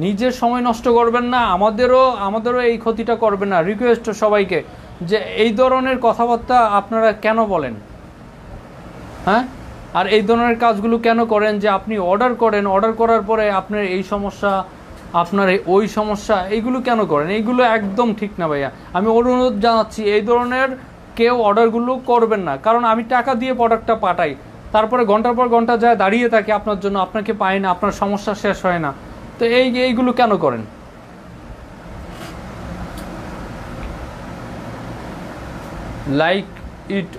নিজের সময় নষ্ট করবেন না, আমাদেরও এই ক্ষতিটা করবেন না। রিকোয়েস্ট সবাইকে, যে এই ধরনের কথাবার্তা আপনারা কেন বলেন, হ্যাঁ? আর এই ধরনের কাজগুলো কেন করেন, যে আপনি অর্ডার করেন, অর্ডার করার পরে আপনার এই সমস্যা, আপনার ওই সমস্যা, এইগুলো কেন করেন? এইগুলো একদম ঠিক না ভাইয়া। আমি অনুরোধ জানাচ্ছি, এই ধরনের কেউ অর্ডারগুলো করবেন না। কারণ আমি টাকা দিয়ে প্রোডাক্টটা পাঠাই, তারপরে ঘন্টার পর ঘন্টা যায় দাঁড়িয়ে থাকে আপনার জন্য, আপনাকে পায় না, আপনার সমস্যা শেষ হয় না। তো এইগুলো কেন করেন? লাইক ইট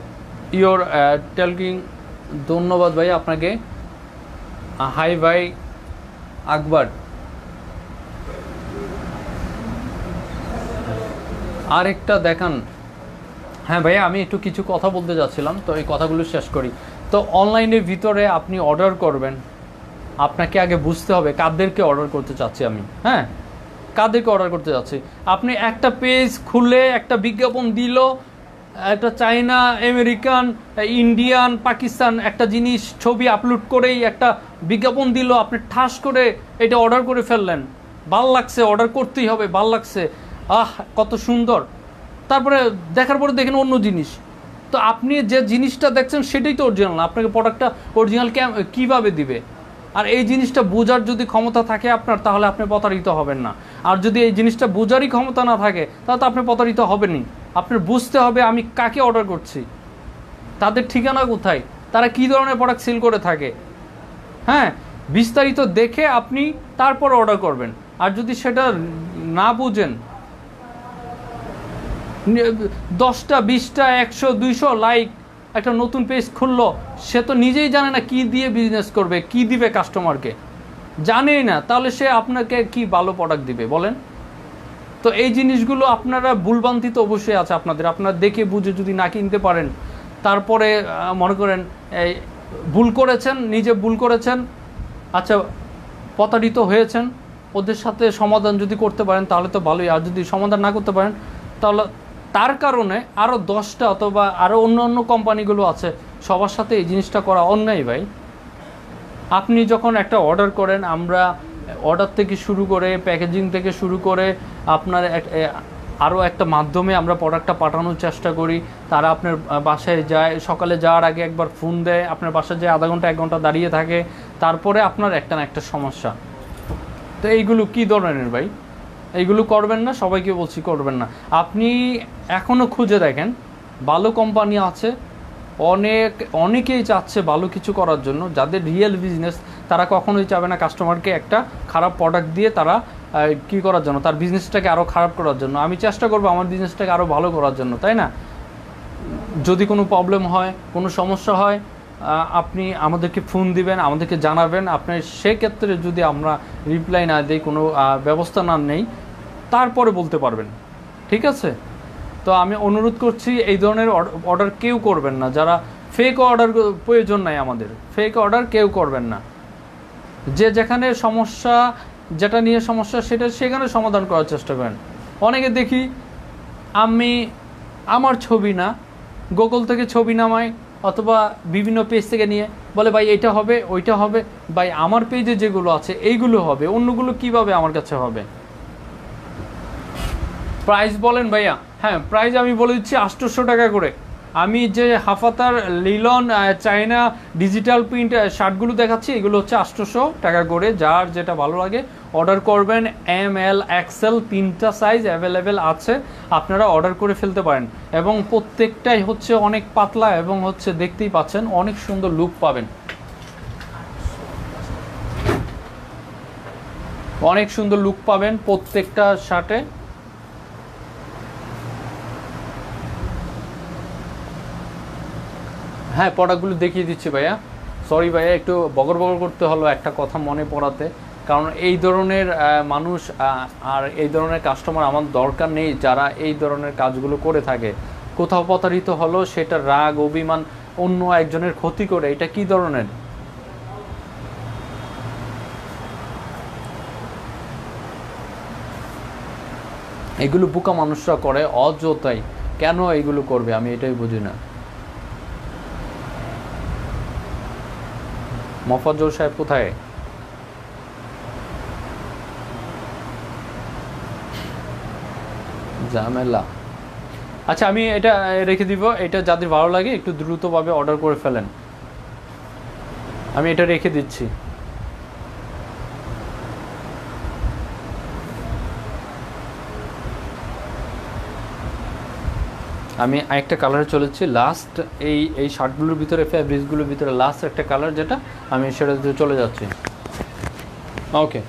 ইয়োর টেলকিং, ধন্যবাদ ভাই আপনাকে। হাই ভাই আকবর। আরেকটা দেখান। হ্যাঁ ভাইয়া, আমি একটু কিছু কথা বলতে যাচ্ছিলাম, তো এই কথাগুলো শেষ করি। তো অনলাইনের ভিতরে আপনি অর্ডার করবেন, আপনাকে আগে বুঝতে হবে কাদেরকে অর্ডার করতে চাচ্ছি আমি, হ্যাঁ, কাদেরকে অর্ডার করতে যাচ্ছি। আপনি একটা পেজ খুলে একটা বিজ্ঞাপন দিল, একটা চায়না, আমেরিকান, ইন্ডিয়ান, পাকিস্তান একটা জিনিস ছবি আপলোড করেই একটা বিজ্ঞাপন দিল, আপনি ঠাস করে এটা অর্ডার করে ফেললেন, ভাল লাগছে, অর্ডার করতেই হবে, ভাল লাগছে, কত সুন্দর। তারপরে দেখার পরে দেখেন অন্য জিনিস। তো আপনি যে জিনিসটা দেখছেন সেটাই তো অরিজিনাল না, আপনাকে প্রোডাক্টটা অরিজিনাল কীভাবে দিবে? আর এই জিনিসটা বোঝার যদি ক্ষমতা থাকে আপনার, তাহলে আপনি প্রতারিত হবেন না। আর যদি এই জিনিসটা বোঝারই ক্ষমতা না থাকে, তাহলে তো আপনি প্রতারিত হবেনই। আপনার বুঝতে হবে আমি কাকে অর্ডার করছি, তাদের ঠিকানা কোথায়, তারা কি ধরনের প্রোডাক্ট সেল করে থাকে, হ্যাঁ, বিস্তারিত দেখে আপনি তারপর অর্ডার করবেন। আর যদি সেটা না বুঝেন, 10টা 20টা 100 200 লাইক একটা নতুন পেজ খুললো, সে তো নিজেই জানে না কি দিয়ে বিজনেস করবে, কি দিবে কাস্টমারকে, জানেই না, তাহলে সে আপনাকে কি ভালো প্রোডাক্ট দিবে বলেন? তো এই জিনিসগুলো আপনারা ভুলভ্রান্তি তো অবশ্যই আছে আপনাদের, আপনারা দেখে বুঝে যদি না কিনতে পারেন, তারপরে মনে করেন এই ভুল করেছেন, নিজে ভুল করেছেন, আচ্ছা প্রতারিত হয়েছেন, ওদের সাথে সমাধান যদি করতে পারেন তাহলে তো ভালোই, আর যদি সমাধান না করতে পারেন তাহলে তার কারণে আরও 10টা অথবা আরও অন্য অন্য কোম্পানিগুলো আছে, সবার সাথে এই জিনিসটা করা অন্যায় ভাই। আপনি যখন একটা অর্ডার করেন, আমরা অর্ডার থেকে শুরু করে প্যাকেজিং থেকে শুরু করে আপনার আরও একটা মাধ্যমে আমরা প্রোডাক্টটা পাঠানোর চেষ্টা করি, তারা আপনার বাসায় যায়, সকালে যাওয়ার আগে একবার ফোন দেয়, আপনার বাসায় যায় আধা ঘন্টা 1 ঘন্টা দাঁড়িয়ে থাকে, তারপরে আপনার একটা না একটা সমস্যা। তো এইগুলো কী ধরনের ভাই? এইগুলো করবেন না, সবাইকে বলছি করবেন না। আপনি এখনও খুঁজে দেখেন, ভালো কোম্পানি আছে, অনেকেই চাচ্ছে ভালো কিছু করার জন্য, যাদের রিয়েল বিজনেস, তারা কখনোই চাবে না কাস্টমারকে একটা খারাপ প্রোডাক্ট দিয়ে তারা কী করার জন্য, তার বিজনেসটাকে আরও খারাপ করার জন্য। আমি চেষ্টা করবো আমার বিজনেসটাকে আরও ভালো করার জন্য, তাই না? যদি কোনো প্রবলেম হয়, কোনো সমস্যা হয়, আপনি আমাদেরকে ফোন দিবেন, আমাদেরকে জানাবেন। আপনার সেক্ষেত্রে যদি আমরা রিপ্লাই না দিই, কোনো ব্যবস্থা না নেই, তারপরে বলতে পারবেন, ঠিক আছে? তো আমি অনুরোধ করছি এই ধরনের অর্ডার কেউ করবেন না, যারা ফেক অর্ডার, প্রয়োজন নাই আমাদের, ফেক অর্ডার কেউ করবেন না। যে যেখানে সমস্যা, যেটা নিয়ে সমস্যা সেটা সেখানে সমাধান করার চেষ্টা করেন। অনেকে দেখি আমার ছবি না, গুগল থেকে ছবি নামায় অথবা বিভিন্ন পেজ থেকে নিয়ে বলে ভাই এটা হবে, ওইটা হবে। ভাই আমার পেজে যেগুলো আছে এইগুলো হবে, অন্যগুলো কিভাবে আমার কাছে হবে? প্রাইস বলেন ভাইয়া। হ্যাঁ, প্রাইস আমি বলে দিচ্ছি 800 টাকা করে। আমি যে হাফাতার লিলন চায়না ডিজিটাল প্রিন্ট শার্টগুলো দেখাচ্ছি, এগুলো হচ্ছে 800 টাকা করে। যার যেটা ভালো লাগে অর্ডার করবেন। ML XL 3টা সাইজ অ্যাভেলেবেল আছে, আপনারা অর্ডার করে ফেলতে পারেন। এবং প্রত্যেকটাই হচ্ছে অনেক পাতলা এবং হচ্ছে দেখতেই পাচ্ছেন অনেক সুন্দর লুক পাবেন, অনেক সুন্দর লুক পাবেন প্রত্যেকটা শার্টে। হ্যাঁ, প্রোডাক্টগুলো দেখিয়ে দিচ্ছি ভাইয়া। সরি ভাইয়া, একটু বগর বগর করতে হলো একটা কথা মনে পড়াতে, কারণ এই ধরনের মানুষ আর এই ধরনের কাস্টমার আমার দরকার নেই, যারা এই ধরনের কাজগুলো করে থাকে। কোথাও প্রতারিত হলো, সেটা রাগ অভিমান অন্য একজনের ক্ষতি করে, এটা কি ধরনের? এগুলো বোকা মানুষরা করে অযথাই। কেন এগুলো করবে আমি এটাই বুঝি না। মোফাজ্জল সাহেব কোথায়? ঝামেলা। আচ্ছা, আমি এটা রেখে দিব। এটা যাদের ভালো লাগে একটু দ্রুতভাবে অর্ডার করে ফেলেন, আমি এটা রেখে দিচ্ছি। আমি আরেকটা কালারে চলেছি লাস্ট, এই শার্টগুলোর ভিতরে, ফ্যাব্রিক্সগুলোর ভিতরে লাস্ট একটা কালার যেটা, আমি সেটাতে চলে যাচ্ছি। ওকে,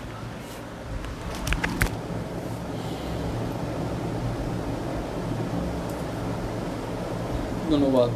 ধন্যবাদ।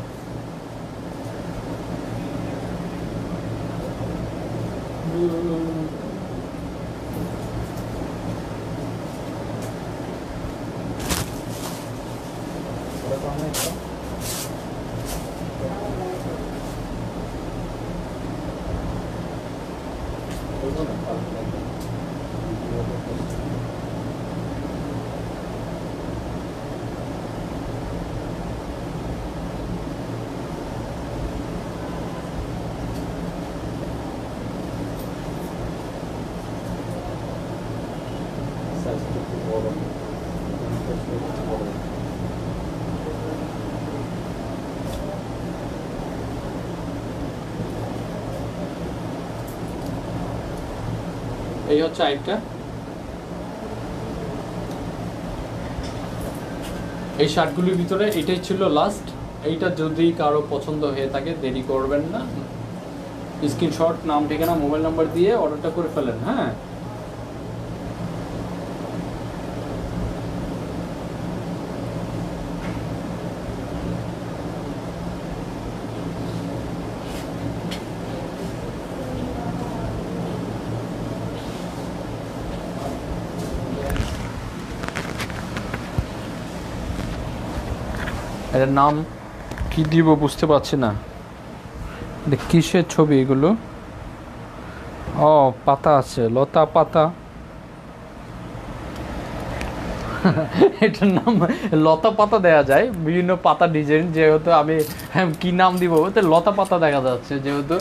এই হচ্ছে আরেকটা, এই শার্টগুলির ভিতরে এটাই ছিল লাস্ট। এইটা যদি কারো পছন্দ হয়ে থাকে দেরি করবেন না, স্ক্রিনশট, নাম, ঠিকানা, মোবাইল নাম্বার দিয়ে অর্ডারটা করে ফেলেন। হ্যাঁ, এটার নাম কি দিব বুঝতে পারছি না, এটা কিসের ছবি এগুলো? ও, পাতা আছে, লতা পাতা। এটার নাম লতা পাতা দেয়া যায়, বিভিন্ন পাতা ডিজাইন, যেহেতু আমি কি নাম দিব, তো লতা পাতা দেখা যাচ্ছে, যেহেতু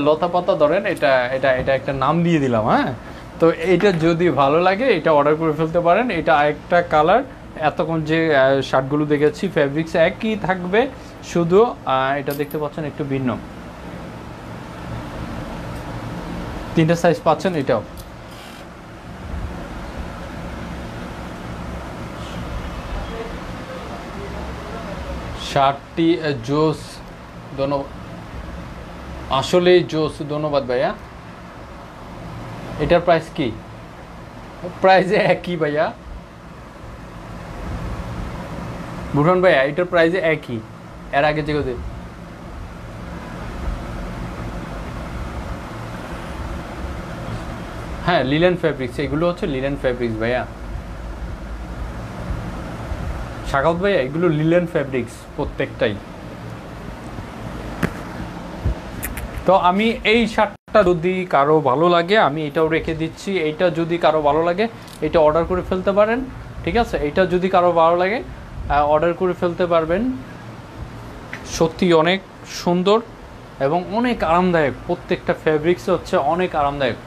লতা পাতা ধরেন, এটা এটা এটা একটা নাম দিয়ে দিলাম। হ্যাঁ, তো এটা যদি ভালো লাগে এটা অর্ডার করে ফেলতে পারেন। এটা একটা কালার, এতক্ষণ যে শার্টগুলো দেখেছি ফ্যাব্রিক্স একই থাকবে, শুধু এটা দেখতে পাচ্ছেন একটু ভিন্ন। 3টা সাইজ পাচ্ছেন। এটাও শার্টটি জোস, ধন্যবাদ, আসলেই জোস, ধন্যবাদ ভাইয়া। এটার প্রাইস কি? প্রাইস একই ভাইয়া, বুরহান ভাইয়া, এটার প্রাইস একই, এর আগে যে কথা। হ্যাঁ, লিলেন ফ্যাব্রিক্স, এগুলো হচ্ছে লিলেন ফ্যাব্রিক্স ভাইয়া, সাকাউত ভাইয়া, এগুলো লিলেন ফ্যাব্রিক্স প্রত্যেকটাই। তো আমি এই শার্টটা যদি কারো ভালো লাগে আমি এটাও রেখে দিচ্ছি। এইটা যদি কারো ভালো লাগে এটা অর্ডার করে ফেলতে পারেন, ঠিক আছে? এটা যদি কারো ভালো লাগে অর্ডার করে ফেলতে পারবেন। সত্যি অনেক সুন্দর এবং অনেক আরামদায়ক, প্রত্যেকটা ফ্যাব্রিক্স হচ্ছে অনেক আরামদায়ক।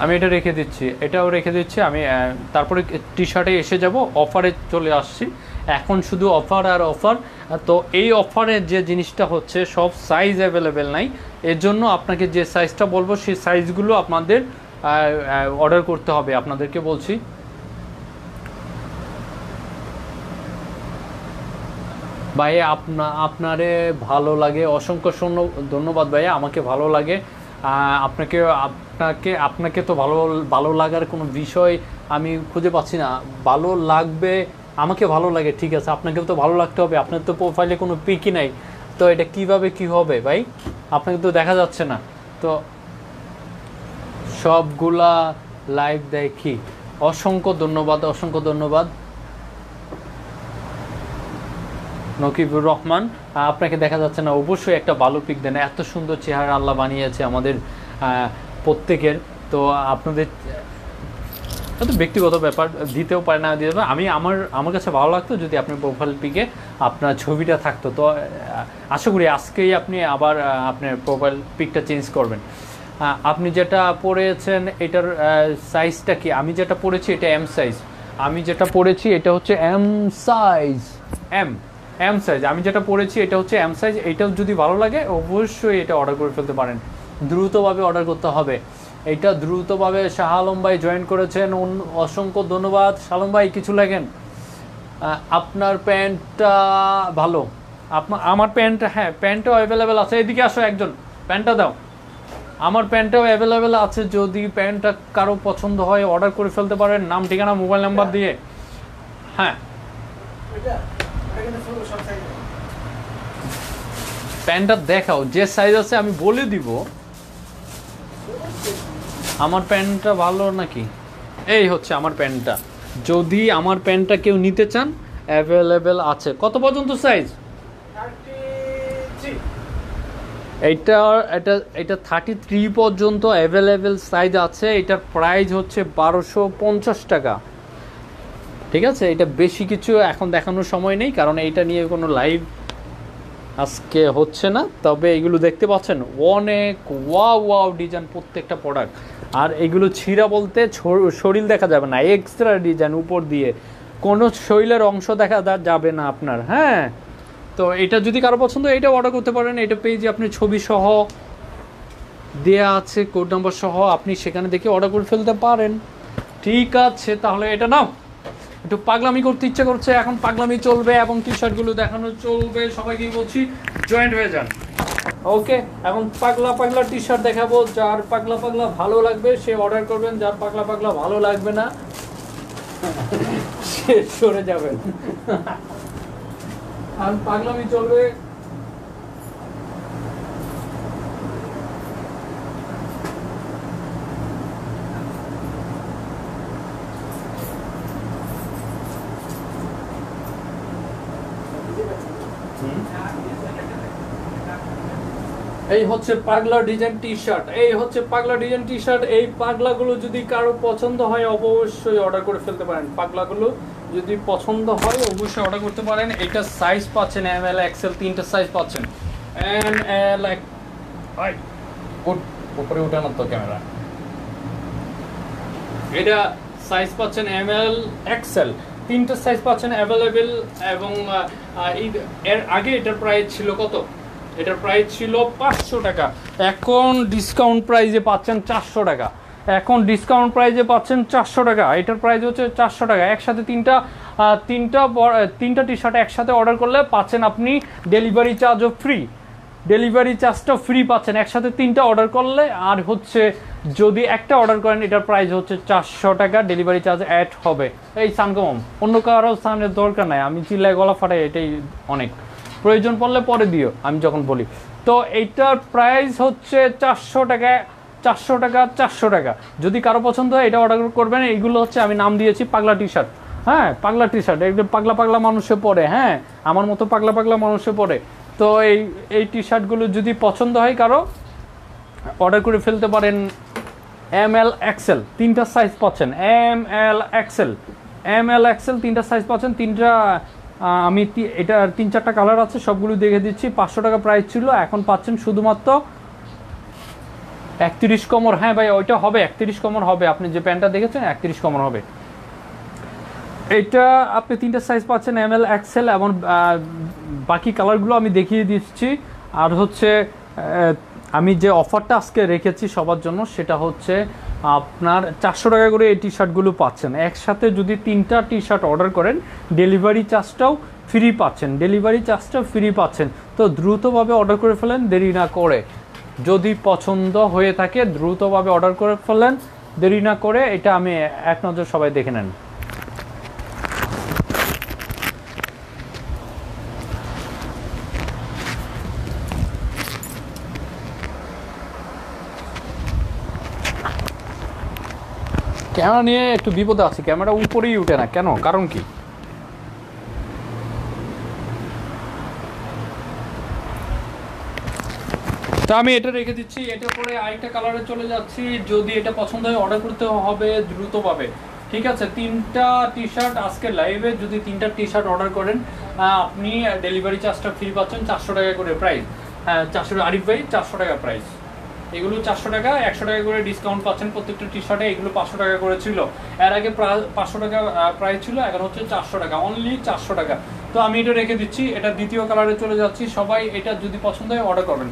আমি এটা রেখে দিচ্ছি, এটাও রেখে দিচ্ছি আমি। তারপরে টি শার্টে এসে যাব, অফারে চলে আসছি এখন, শুধু অফার আর অফার। তো এই অফারের যে জিনিসটা হচ্ছে সব সাইজ অ্যাভেলেবেল নাই, এর জন্য আপনাকে যে সাইজটা বলবো সেই সাইজগুলো আপনাদের অর্ডার করতে হবে, আপনাদেরকে বলছি। ভাইয়া আপনারে ভালো লাগে, অসংখ্য ধন্যবাদ ভাইয়া, আমাকে ভালো লাগে। আপনাকে আপনাকে আপনাকে তো ভালো ভালো লাগার কোনো বিষয় আমি খুঁজে পাচ্ছি না। ভালো লাগবে, আমাকে ভালো লাগে, ঠিক আছে, আপনাকেও তো ভালো লাগতে হবে। আপনার তো প্রোফাইলে কোনো পিকই নাই, তো এটা কিভাবে কি হবে ভাই? আপনাকে তো দেখা যাচ্ছে না। তো সবগুলা লাইভ দেখি, অসংখ্য ধন্যবাদ, অসংখ্য ধন্যবাদ নকিবুর রহমান। আপনাকে দেখা যাচ্ছে না, অবশ্যই একটা ভালো পিক দেন, এত সুন্দর চেহারা আল্লাহ বানিয়েছে আমাদের প্রত্যেকের। তো আপনাদের তো ব্যক্তিগত ব্যাপার, দিতেও পারে না দিতে পারে। আমার কাছে ভালো লাগতো যদি আপনার প্রোফাইল পিকে আপনার ছবিটা থাকতো। তো আশা করি আজকেই আপনি আবার আপনার প্রোফাইল পিকটা চেঞ্জ করবেন। আপনি যেটা পরেছেন এটার সাইজটা কি? আমি যেটা পরেছি এটা এম সাইজ, আমি যেটা পরেছি এটা হচ্ছে এম সাইজ, এম সাইজ, আমি যেটা পরেছি এটা হচ্ছে এম সাইজ। এটাও যদি ভালো লাগে অবশ্যই এটা অর্ডার করে ফেলতে পারেন, দ্রুতভাবে অর্ডার করতে হবে। এটা দ্রুতভাবে শাহ আলম ভাই জয়েন করেছেন, অসংখ্য ধন্যবাদ। শাহ আলম ভাই কিছু লেখেন, আপনার প্যান্টটা ভালো, আমার প্যান্ট, হ্যাঁ প্যান্টটাও অ্যাভেলেবেল আছে। এদিকে আসো একজন, প্যান্টটা দাও, আমার প্যান্টটাও অ্যাভেলেবেল আছে। যদি প্যান্টটা কারো পছন্দ হয় অর্ডার করে ফেলতে পারেন, নাম, ঠিকানা, মোবাইল নাম্বার দিয়ে। হ্যাঁ, প্যান্টটা দেখাও, যে সাইজ আছে আমি বলে দিব। আমার প্যান্টটা ভালো নাকি? এই হচ্ছে আমার প্যান্টটা, যদি আমার প্যান্টটা কেউ নিতে চান অ্যাভেলেবেল আছে। কত পর্যন্ত সাইজ? এটা 33 পর্যন্ত অ্যাভেলেবেল সাইজ আছে। এটার প্রাইস হচ্ছে 1250 টাকা, ঠিক আছে? এটা বেশি কিছু এখন দেখানোর সময় নেই, কারণ এইটা নিয়ে কোনো লাইভ আজকে হচ্ছে না। তবে এগুলো দেখতে পাচ্ছেন অনেক ওয়াও ডিজাইন প্রত্যেকটা প্রোডাক্ট। আর এগুলো ছিঁড়া বলতে শরীর দেখা যাবে না, এক্সট্রা ডিজাইন উপর দিয়ে, কোনো শরীরের অংশ দেখা যাবে না আপনার। হ্যাঁ, তো এটা যদি কারো পছন্দ এটা অর্ডার করতে পারেন। এটা পেজে আপনি ছবি সহ দেয়া আছে, কোড নাম্বার সহ, আপনি সেখানে দেখে অর্ডার করে ফেলতে পারেন। ঠিক আছে, তাহলে এটা নাও, একটু পাগলামি করতে ইচ্ছে করছে, এখন পাগলামি চলবে এবং টি শার্টগুলো দেখানো চলবে, সবাইকে বলছি জয়েন্ট হয়ে যান। ওকে, এখন পাগলা পাগলা টি শার্ট দেখাবো, যার পাগলা পাগলা ভালো লাগবে সে অর্ডার করবেন, যার পাগলা পাগলা ভালো লাগবে না সে সরে যাবেন। আর পাগলামি চলবে। এই হচ্ছে পাগলা ডিজাইন টি শার্ট, এই হচ্ছে পাগলা ডিজাইন টি শার্ট। এই পাগলাগুলো যদি কারো পছন্দ হয় অবশ্যই অর্ডার করে ফেলতে পারেন। পাগলাগুলো যদি পছন্দ হয় অবশ্যই অর্ডার করতে পারেন। এটা সাইজ পাচ্ছেন এম এল এক্সেল, তিনটা সাইজ পাচ্ছেন। এম এল উপরে উঠে না তো ক্যামেরা। এটা সাইজ পাচ্ছেন এম এল এক্সেল, তিনটা সাইজ পাচ্ছেন অ্যাভেলেবেল। এবং এর আগে এটার প্রাইস ছিল কত? এটার প্রাইস ছিল 500 টাকা, এখন ডিসকাউন্ট প্রাইসে পাচ্ছেন 400 টাকা। এখন ডিসকাউন্ট প্রাইসে পাচ্ছেন 400 টাকা। এটার প্রাইস হচ্ছে 400 টাকা। একসাথে তিনটা টি শার্ট একসাথে অর্ডার করলে পাচ্ছেন আপনি ডেলিভারি চার্জও ফ্রি, ডেলিভারি চার্জটা ফ্রি পাচ্ছেন একসাথে তিনটা অর্ডার করলে। আর হচ্ছে যদি একটা অর্ডার করেন এটার প্রাইস হচ্ছে 400 টাকা, ডেলিভারি চার্জ অ্যাড হবে। এই সানকম অন্য কারো সানের দরকার নাই, আমি চিল্লায় গলা ফাটাই, এটাই অনেক। প্রয়োজন পড়লে পরে দিও আমি যখন বলি। তো এইটার প্রাইস হচ্ছে 400 টাকা, 400 টাকা, 400 টাকা। যদি কারো পছন্দ হয় এটা অর্ডার করবেন। এইগুলো হচ্ছে আমি নাম দিয়েছি পাগলা টি শার্ট। হ্যাঁ, পাগলা টি শার্ট, একদম পাগলা পাগলা মানুষে পরে, হ্যাঁ আমার মতো পাগলা পাগলা মানুষে পরে। তো এই টি শার্টগুলো যদি পছন্দ হয় কারো অর্ডার করে ফেলতে পারেন। এম এল এক্সেল তিনটা সাইজ পাচ্ছেন, M L XL, M L XL তিনটা সাইজ পাচ্ছেন। তিনটা আমি এটা 3-4টা কালার আছে, সবগুলো দেখে দিচ্ছি। 500 টাকা প্রাইস ছিল, এখন পাচ্ছেন শুধুমাত্র 31 কমর। হ্যাঁ ভাই ওইটা হবে 31 কমর হবে, আপনি যে প্যান্টটা দেখেছেন 31 কমর হবে। এইটা আপনি তিনটা সাইজ পাচ্ছেন এম এল এক্সেল, এবং বাকি কালারগুলো আমি দেখিয়ে দিচ্ছি। আর হচ্ছে আমি যে অফারটা আজকে রেখেছি সবার জন্য সেটা হচ্ছে আপনার 400 টাকা করে এই টি শার্টগুলো পাচ্ছেন। একসাথে যদি তিনটা টি শার্ট অর্ডার করেন ডেলিভারি চার্জটাও ফ্রি পাচ্ছেন, ডেলিভারি চার্জটাও ফ্রি পাচ্ছেন। তো দ্রুতভাবে অর্ডার করে ফেলেন, দেরি না করে। যদি পছন্দ হয়ে থাকে দ্রুতভাবে অর্ডার করে ফেলেন, দেরি না করে। এটা আমি এক নজর সবাই দেখে নেন। ক্যামেরা নিয়ে একটু বিপদে আছি, ক্যামেরা উপরেই উঠে না কেন, কারণ কি? তা আমি এটা রেখে দিচ্ছি। এটার পরে আরেকটা কালারে চলে যাচ্ছি। যদি এটা পছন্দ হয় অর্ডার করতে হবে দ্রুতভাবে, ঠিক আছে? তিনটা টি শার্ট আজকে লাইভে যদি তিনটা টি শার্ট অর্ডার করেন আপনি ডেলিভারি চার্জটা ফ্রি পাচ্ছেন 400 টাকা করে প্রাইস। হ্যাঁ 400 টাকা, আরিফ ভাই 400 টাকা প্রাইস। এগুলো 400 টাকা, 100 টাকা করে ডিসকাউন্ট পাচ্ছেন প্রত্যেকটা টি শার্টে। এগুলো 500 টাকা করে ছিল, এর আগে 500 টাকা প্রাইস ছিল, এখন হচ্ছে 400 টাকা, অনলি 400 টাকা। তো আমি এটা রেখে দিচ্ছি। এটা দ্বিতীয় কালারে চলে যাচ্ছি। সবাই এটা যদি পছন্দ হয় অর্ডার করবেন।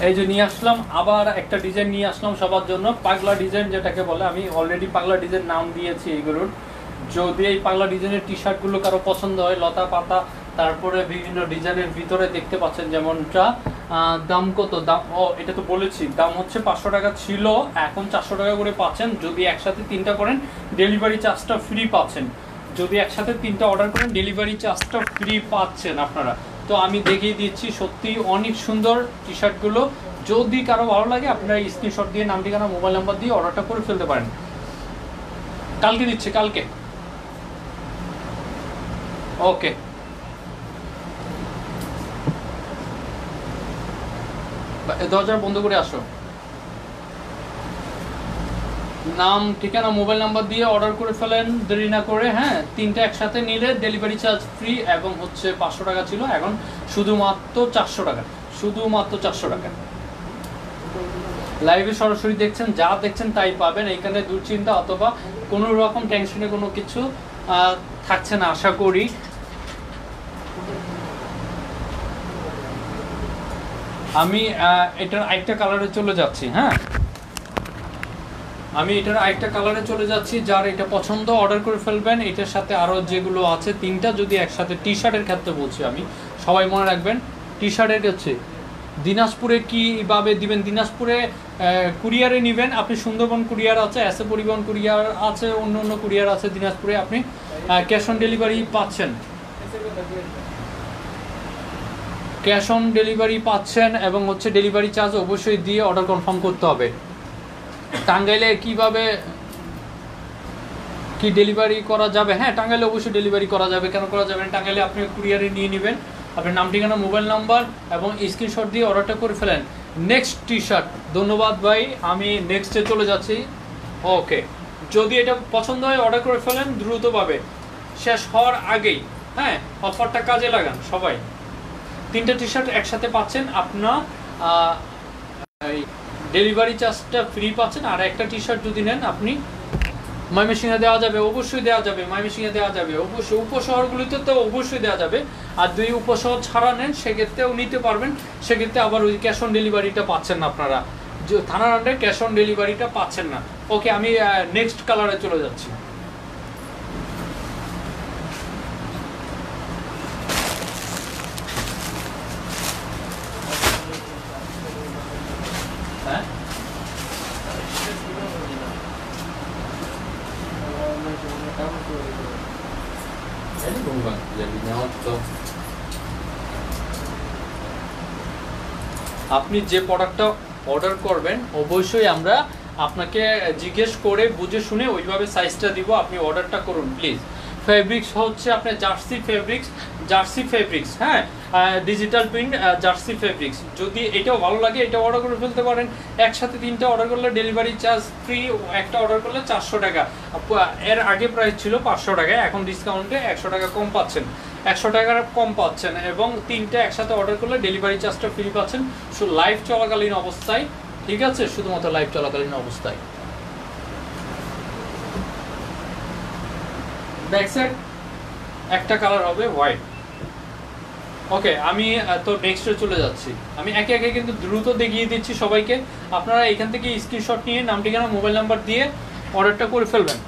এই যে নিয়ে আসলাম আবার একটা ডিজাইন নিয়ে আসলাম সবার জন্য, পাগলা ডিজাইন যেটাকে বলে। আমি অলরেডি পাগলা ডিজাইন নাম দিয়েছি এইগুলোর। যদি এই পাগলা ডিজাইনের টি শার্টগুলো কারো পছন্দ হয়, লতা পাতা, তারপরে বিভিন্ন ডিজাইনের ভিতরে দেখতে পাচ্ছেন যেমনটা। দাম কত? দাম এটা তো বলেছি, দাম হচ্ছে 500 টাকা ছিল, এখন 400 টাকা করে পাচ্ছেন। যদি একসাথে তিনটা করেন ডেলিভারি চার্জটা ফ্রি পাচ্ছেন। যদি একসাথে তিনটা অর্ডার করেন ডেলিভারি চার্জটা ফ্রি পাচ্ছেন আপনারা। তো আমি দেখিয়ে দিচ্ছি, সত্যি অনেক সুন্দর টি শার্টগুলো। যদি কারো ভালো লাগে আপনারা স্ক্রিনশট দিয়ে নাম ঠিকানা মোবাইল নাম্বার দিয়ে অর্ডারটা করে ফেলতে পারেন। কালকে দিচ্ছে, কালকে। ওকে, দরজা বন্ধ করে আসো। নাম ঠিকানা মোবাইল নাম্বার দিয়ে অর্ডার করে ফেলেন, দেরি না করে। হ্যাঁ, তিনটা একসাথে নিলে ডেলিভারি চার্জ ফ্রি, এবং হচ্ছে 500 টাকা ছিল, এখন শুধুমাত্র 400 টাকা, শুধুমাত্র 400 টাকা। লাইভে সরাসরি দেখছেন, যা দেখছেন তাই পাবেন। এখানে দুশ্চিন্তা অথবা কোনো রকম টেনশনে কোনো কিছু থাকছে না আশা করি। আমি এটার আরেকটা কালারে চলে যাচ্ছি। হ্যাঁ, আমি এটার আরেকটা কালারে চলে যাচ্ছি। যার এটা পছন্দ অর্ডার করে ফেলবেন। এটার সাথে আরও যেগুলো আছে তিনটা যদি একসাথে, টি শার্টের ক্ষেত্রে বলছি আমি, সবাই মনে রাখবেন টি শার্টের হচ্ছে দিনাজপুরে কীভাবে দিবেন। দিনাজপুরে কুরিয়ারে নেবেন আপনি, সুন্দরবন কুরিয়ার আছে, এসএ পরিবহন কুরিয়ার আছে, অন্য অন্য কুরিয়ার আছে। দিনাজপুরে আপনি ক্যাশ অন ডেলিভারি পাচ্ছেন, ক্যাশ অন ডেলিভারি পাচ্ছেন এবং হচ্ছে ডেলিভারি চার্জ অবশ্যই দিয়ে অর্ডার কনফার্ম করতে হবে। টাঙ্গাইলে কিভাবে কি ডেলিভারি করা যাবে? হ্যাঁ, টাঙ্গাইলে অবশ্যই ডেলিভারি করা যাবে। কেন করা যাবে না? টাঙ্গাইলে আপনি কুরিয়ারে নিয়ে নেবেন, আপনার নাম, ঠিকানা, মোবাইল নাম্বার এবং স্ক্রিনশট দিয়ে অর্ডারটা করে ফেলেন। Next T shirt. ধন্যবাদ ভাই, আমি নেক্সটে চলে যাচ্ছি। ওকে, যদি এটা পছন্দ হয় অর্ডার করে ফেলেন দ্রুতভাবে, শেষ হওয়ার আগেই। হ্যাঁ, অফারটা কাজে লাগান সবাই। তিনটা টি শার্ট একসাথে পাচ্ছেন আপনার, ডেলিভারি চার্জটা ফ্রি পাচ্ছেন। আর একটা টি শার্ট যদি নেন আপনি, ময়মনসিংহে দেওয়া যাবে, অবশ্যই দেওয়া যাবে। ময়মনসিংহে দেওয়া যাবে অবশ্যই, উপশহরগুলিতে তো অবশ্যই দেওয়া যাবে। আর দুই উপশহর ছাড়া নেন সেক্ষেত্রেও নিতে পারবেন। সেক্ষেত্রে আবার ওই ক্যাশ অন ডেলিভারিটা পাচ্ছেন না আপনারা, যে থানার আন্ডারে ক্যাশ অন ডেলিভারিটা পাচ্ছেন না। ওকে, আমি নেক্সট কালারে চলে যাচ্ছি। হ্যাঁ, আপনি যে প্রোডাক্টটা অর্ডার করবেন অবশ্যই আমরা আপনাকে জিজ্ঞেস করে বুঝে শুনে ওইভাবে সাইজটা দিব। আপনি অর্ডারটা করুন প্লিজ। ফেব্রিক্স হচ্ছে আপনার জার্সি ফেব্রিক্স। হ্যাঁ, ডিজিটাল প্রিন্ট জার্সি ফেব্রিক্স। যদি এটাও ভালো লাগে এটা অর্ডার করে ফেলতে পারেন। একসাথে তিনটা অর্ডার করলে ডেলিভারি চার্জ ফ্রি, একটা অর্ডার করলে 400 টাকা। এর আগে প্রাইস ছিল 500 টাকা, এখন ডিসকাউন্টে 100 টাকা কম পাচ্ছেন, 100 টাকার কম পাচ্ছেন। এবং তিনটা একসাথে অর্ডার করলে ডেলিভারি চার্জটা ফ্রি পাচ্ছেন, শুধু লাইভ চলাকালীন অবস্থায়। ঠিক আছে, শুধুমাত্র লাইভ চলাকালীন অবস্থায়। ব্যাক সাইড একটা কালার হবে হোয়াইট। ওকে, আমি তো নেক্সটে চলে যাচ্ছি। আমি একে একে কিন্তু দ্রুত দেখিয়ে দিচ্ছি সবাইকে। আপনারা এখান থেকে স্ক্রিনশট নিয়ে নাম, ঠিকানা, মোবাইল নাম্বার দিয়ে অর্ডারটা করে ফেলবেন।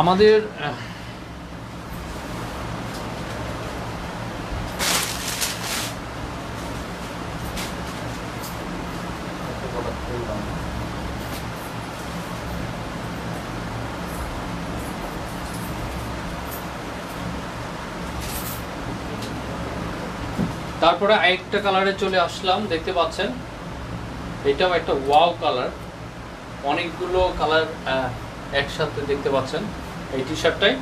আমাদের তারপরে আরেকটা কালারে চলে আসলাম, দেখতে পাচ্ছেন এটাও একটা ওয়াও কালার। অনেকগুলো কালার একসাথে দেখতে পাচ্ছেন এই টি শার্টটাই।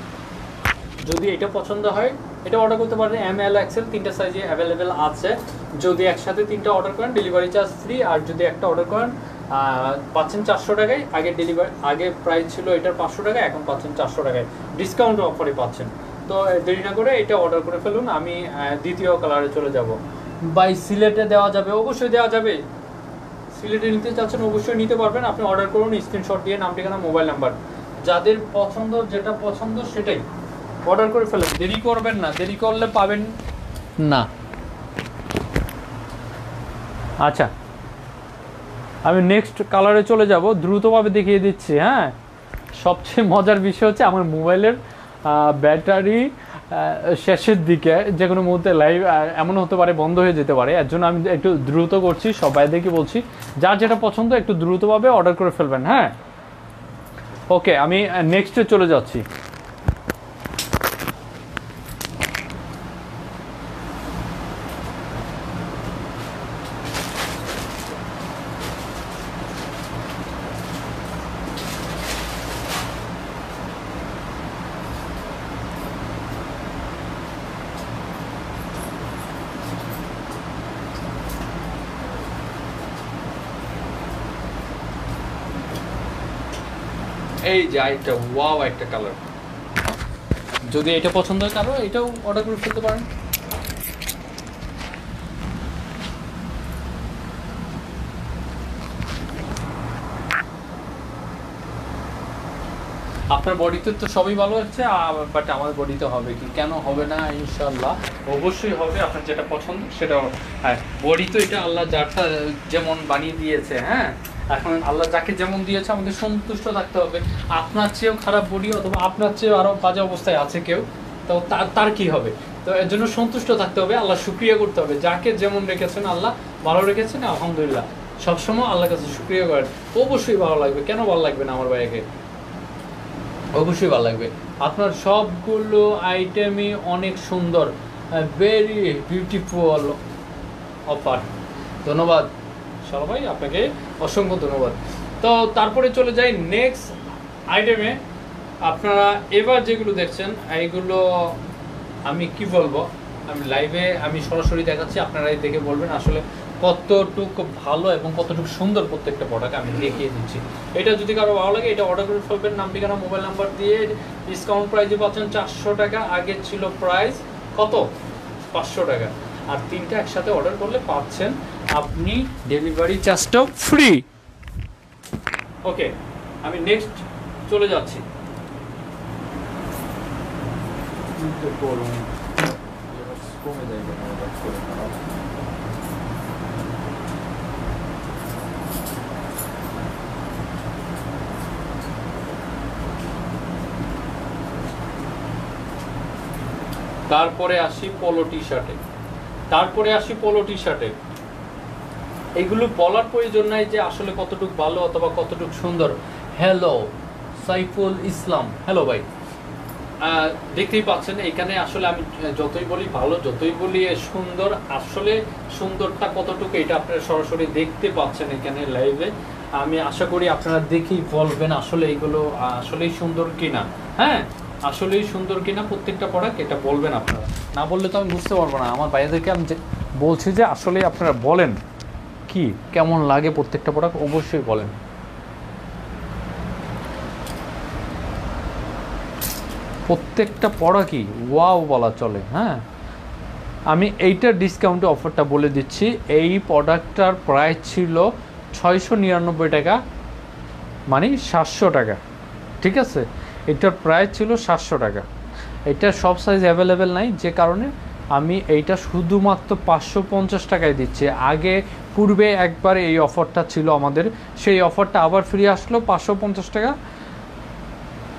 যদি এটা পছন্দ হয় এটা অর্ডার করতে পারেন। এম, এল, এক্সেল তিনটা সাইজে অ্যাভেলেবেল আছে। যদি একসাথে তিনটা অর্ডার করেন ডেলিভারি চার্জ ফ্রি। আর যদি একটা অর্ডার করেন পাচ্ছেন 400 টাকায়। আগে প্রাইস ছিল এটার 500 টাকা, এখন পাচ্ছেন 400 টাকায়, ডিসকাউন্ট অফারে পাচ্ছেন। তো দেরি না করে এটা অর্ডার করে ফেলুন। আমি দ্বিতীয় কালারে চলে যাব। বাই সিলেটে দেওয়া যাবে, অবশ্যই দেওয়া যাবে। সিলেটে নিতে চাচ্ছেন অবশ্যই নিতে পারবেন। আপনি অর্ডার করুন স্ক্রিনশট দিয়ে নাম, ঠিকানা, মোবাইল নাম্বার, যাদের পছন্দ যেটা পছন্দ সেটাই অর্ডার করে ফেলেন। দেরি করবেন না, দেরি করলে পাবেন না। আচ্ছা, আমি নেক্সট কালারে চলে যাব, দ্রুতভাবে দেখিয়ে দিচ্ছি। হ্যাঁ, সবচেয়ে মজার বিষয় হচ্ছে আমার মোবাইলের ব্যাটারি শেষের দিকে যে কোনো মুহূর্তে লাইভ এমন হতে পারে বন্ধ হয়ে যেতে পারে। এর জন্য আমি একটু দ্রুত করছি, সবাইদেরকে বলছি যার যেটা পছন্দ একটু দ্রুতভাবে অর্ডার করে ফেলবেন। হ্যাঁ, ওকে, আমি নেক্সটে চলে যাচ্ছি। এই যে একটা ওয়াও একটা কালার, যদি এটা পছন্দ হয় কারো এটাও অর্ডার করে ফেলতে পারেন। আপনার বডিতে তো সবই ভালো হচ্ছে, বাট আমার বডিতে হবে কি, কেন হবে না? ইনশাল্লাহ অবশ্যই হবে। আপনার যেটা পছন্দ সেটা, হ্যাঁ বডি তো এটা আল্লাহ যারটা যেমন বানিয়ে দিয়েছে, হ্যাঁ এখন আল্লাহ যাকে যেমন দিয়েছে আমাদের সন্তুষ্ট থাকতে হবে। আপনার চেয়েও খারাপ বডি অথবা আপনার চেয়েও আরও বাজে অবস্থায় আছে কেউ, তো তার কি হবে? তো এর জন্য সন্তুষ্ট থাকতে হবে, আল্লাহ শুকরিয়া করতে হবে। যাকে যেমন রেখেছেন আল্লাহ ভালো রেখেছেন, আলহামদুলিল্লাহ সবসময় আল্লাহর কাছে শুকরিয়া করেন। অবশ্যই ভালো লাগবে, কেন ভালো লাগবে না আমার ভাইয়াকে? অবশ্যই ভালো লাগবে। আপনার সবগুলো আইটেমই অনেক সুন্দর, ভেরি বিউটিফুল অফার। ধন্যবাদ সবাই, আপনাকে অসংখ্য ধন্যবাদ। তো তারপরে চলে যাই নেক্সট আইটেমে। আপনারা এবার যেগুলো দেখছেন এইগুলো আমি কি বলবো, আমি লাইভে আমি সরাসরি দেখাচ্ছি, আপনারাই দেখে বলবেন আসলে কতটুকু ভালো এবং কতটুকু সুন্দর প্রত্যেকটা প্রোডাক্ট আমি দেখিয়ে দিচ্ছি। এটা যদি কারো ভালো লাগে এটা অর্ডার করে ফেলবেন, নাম ঠিকানা মোবাইল নাম্বার দিয়ে। ডিসকাউন্ট প্রাইসে পাচ্ছেন 400 টাকা, আগে ছিল প্রাইস কত 500 টাকা। আর তিনটা একসাথে অর্ডার করলে পাচ্ছেন আপনি ডেলিভারি চার্জটাও ফ্রি। ওকে, আমি নেক্সট চলে যাচ্ছি। তারপরে আসি পোলো টি শার্টে। এইগুলো বলার প্রয়োজন নাই যে আসলে কতটুকু ভালো অথবা কতটুকু সুন্দর। হ্যালো সাইফুল ইসলাম, হ্যালো ভাই। দেখতেই পাচ্ছেন এখানে আসলে আমি যতই বলি ভালো, যতই বলি সুন্দর, আসলে সুন্দরটা কতটুকু এটা আপনারা সরাসরি দেখতে পাচ্ছেন এখানে লাইভে। আমি আশা করি আপনারা দেখেই বলবেন আসলে এইগুলো আসলেই সুন্দর কিনা। হ্যাঁ আসলেই সুন্দর কিনা প্রত্যেকটা প্রোডাক্ট এটা বলবেন আপনারা, না বললে তো আমি বুঝতে পারবো না। আমার ভাইয়াদেরকে আমি বলছি যে আসলে আপনারা বলেন কি কেমন লাগে প্রত্যেকটা প্রোডাক্ট, অবশ্যই বলেন। প্রত্যেকটা প্রোডাক্টই ওয়াও বলা চলে। হ্যাঁ আমি এইটার ডিসকাউন্টে অফারটা বলে দিচ্ছি। এই প্রোডাক্টটার প্রাইস ছিল 699 টাকা, মানে 700 টাকা, ঠিক আছে? এটার প্রাইস ছিল 700 টাকা। এটা সব সাইজ অ্যাভেলেবেল নাই, যে কারণে আমি এইটা শুধুমাত্র 550 টাকায় দিচ্ছি। আগে পূর্বে একবার এই অফারটা ছিল আমাদের, সেই অফারটা আবার ফ্রি আসলো, 550 টাকা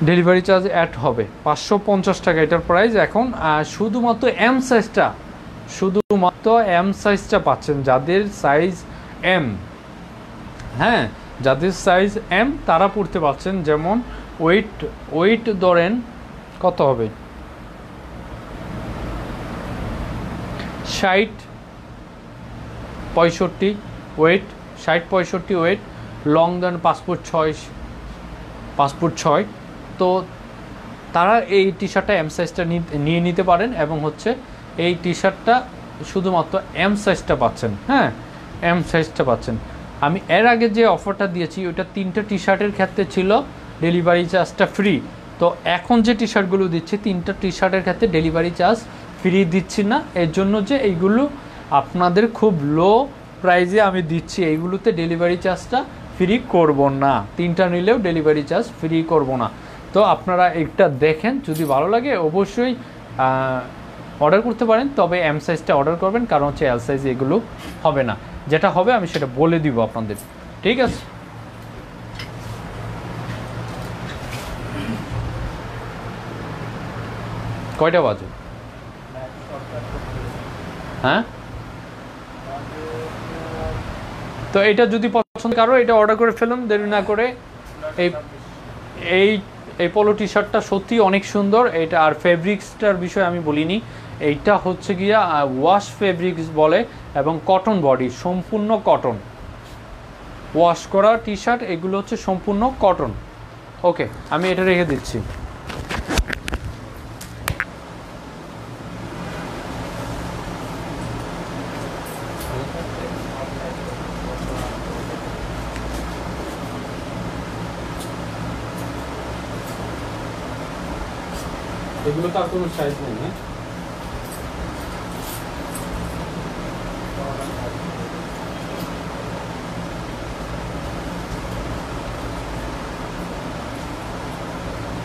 ডেলিভারি চার্জ অ্যাড হবে, 550 টাকা এটার প্রাইস এখন। শুধুমাত্র এম সাইজটা পাচ্ছেন, যাদের সাইজ এম, হ্যাঁ যাদের সাইজ এম তারা পড়তে পারছেন। যেমন ওয়েট ধরেন কত হবে, 60-65 ওয়েট, 60-65 ওয়েট, লং দেন 5 ফুট 6। তো তারা এই টি শার্টটা এম সাইজটা নিয়ে নিতে পারেন, এবং হচ্ছে এই টি শার্টটা শুধুমাত্র এম সাইজটা পাচ্ছেন। হ্যাঁ এম সাইজটা পাচ্ছেন। আমি এর আগে যে অফারটা দিয়েছি ওইটা 3টা টি শার্টের ক্ষেত্রে ছিল ডেলিভারি চার্জটা ফ্রি। তো এখন যে টি শার্টগুলো দিচ্ছি 3টা টি শার্টের ক্ষেত্রে ডেলিভারি চার্জ ফ্রি দিচ্ছি না, এর জন্য যে এইগুলো আপনাদের খুব লো প্রাইজে আমি দিচ্ছি, এইগুলোতে ডেলিভারি চার্জটা ফ্রি করব না। 3টা নিলেও ডেলিভারি চার্জ ফ্রি করব না। তো আপনারা একটা দেখেন, যদি ভালো লাগে অবশ্যই অর্ডার করতে পারেন, তবে এম সাইজটা অর্ডার করবেন, কারণ হচ্ছে এল সাইজ এগুলো হবে না। যেটা হবে আমি সেটা বলে দিব আপনাদের, ঠিক আছে? কয়টা বাজে? হ্যাঁ তো এটা যদি পছন্দ কারো এটা অর্ডার করে ফেলুন দেরি না করে। এই এই এই পোলো টি শার্টটা সত্যি অনেক সুন্দর এটা। আর ফেব্রিক্সটার বিষয়ে আমি বলিনি, এইটা হচ্ছে গিয়া ওয়াশ ফেব্রিক্স বলে, এবং কটন বডি, সম্পূর্ণ কটন, ওয়াশ করা টি শার্ট, এগুলো হচ্ছে সম্পূর্ণ কটন। ওকে আমি এটা রেখে দিচ্ছি। এগুলো তো আর কোনো সাইজ নেই না?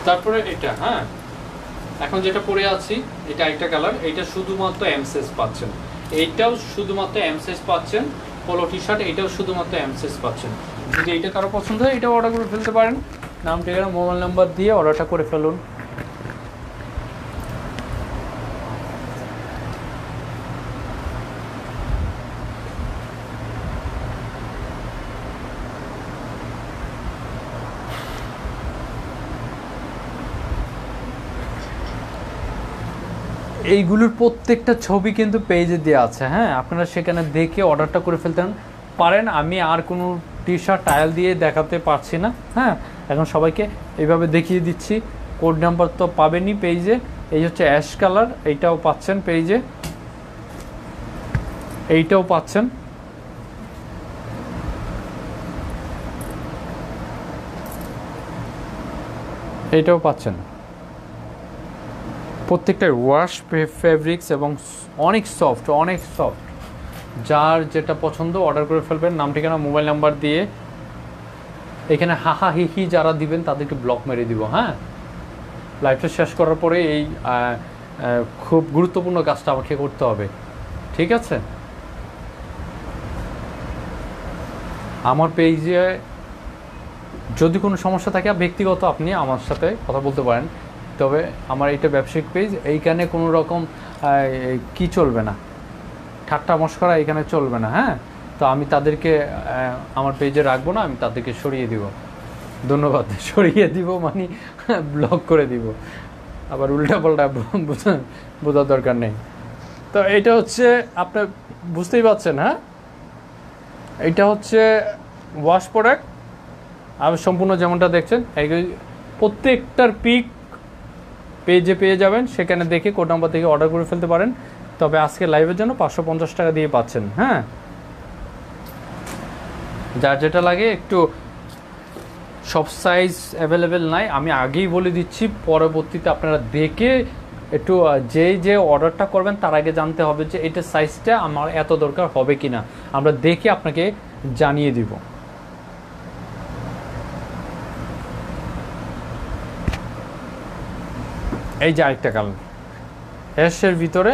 তারপরে এটা, হ্যাঁ এখন যেটা পরে আছি এটা একটা কালার, এটা শুধুমাত্র এম সাইজ পাচ্ছেন, এইটাও শুধুমাত্র এম সাইজ পাচ্ছেন। পোলো টি শার্ট এটাও শুধুমাত্র এম সাইজ পাচ্ছেন। যদি এইটা কারো পছন্দ হয় এটাও অর্ডার করে ফেলতে পারেন, নাম ঠিকানা মোবাইল নাম্বার দিয়ে অর্ডারটা করে ফেলুন। এইগুলোর প্রত্যেকটা ছবি কিন্তু পেজে দেওয়া আছে, হ্যাঁ আপনারা সেখানে দেখে অর্ডারটা করে ফেলতে পারেন। আমি আর কোনো টি শার্ট টাইল দিয়ে দেখাতে পারছি না, হ্যাঁ এখন সবাইকে এইভাবে দেখিয়ে দিচ্ছি। কোড নাম্বার তো পাবেনই পেজে, এই হচ্ছে অ্যাশ কালার, এইটাও পাচ্ছেন পেজে, এইটাও পাচ্ছেন। এইটাও পাচ্ছেন, প্রত্যেকটা ওয়াশ ফেব্রিক্স এবং অনেক সফট, অনেক সফট। যার যেটা পছন্দ অর্ডার করে ফেলবেন, নাম ঠিকানা মোবাইল নাম্বার দিয়ে। এখানে হাহা হিহি যারা দিবেন তাদেরকে ব্লক মেরে দিব, হ্যাঁ লাইভটা শেষ করার পরে এই খুব গুরুত্বপূর্ণ কাজটা আমাকে করতে হবে, ঠিক আছে? আমার পেজে যদি কোনো সমস্যা থাকে ব্যক্তিগত আপনি আমার সাথে কথা বলতে পারেন, তবে আমার এটা ব্যবসায়িক পেজ, এইখানে কোনো রকম কি চলবে না, ঠাট্টা মশকরা এখানে চলবে না, হ্যাঁ তো আমি তাদেরকে আমার পেজে রাখবো না, আমি তাদেরকে সরিয়ে দিব। ধন্যবাদ, সরিয়ে দিব মানে ব্লক করে দিব, আবার উল্টা পাল্টা বোঝার দরকার নেই। তো এটা হচ্ছে আপনার বুঝতেই পারছেন, হ্যাঁ এটা হচ্ছে ওয়াশ প্রোডাক্ট। আমি সম্পূর্ণ যেমনটা দেখছেন এই প্রত্যেকটার পিক পেজে পেয়ে যাবেন, সেখানে দেখে কোড নাম্বার থেকে অর্ডার করে ফেলতে পারেন। তবে আজকে লাইভের জন্য 550 টাকা দিয়ে পাচ্ছেন, হ্যাঁ যার যেটা লাগে একটু, সব সাইজ অ্যাভেলেবেল নাই আমি আগেই বলে দিচ্ছি, পরবর্তীতে আপনারা দেখে একটু যে অর্ডারটা করবেন তার আগে জানতে হবে যে এটা সাইজটা আমার এত দরকার হবে কি না, আমরা দেখে আপনাকে জানিয়ে দিব। এই যে আরেকটা কালার অ্যাশের ভিতরে,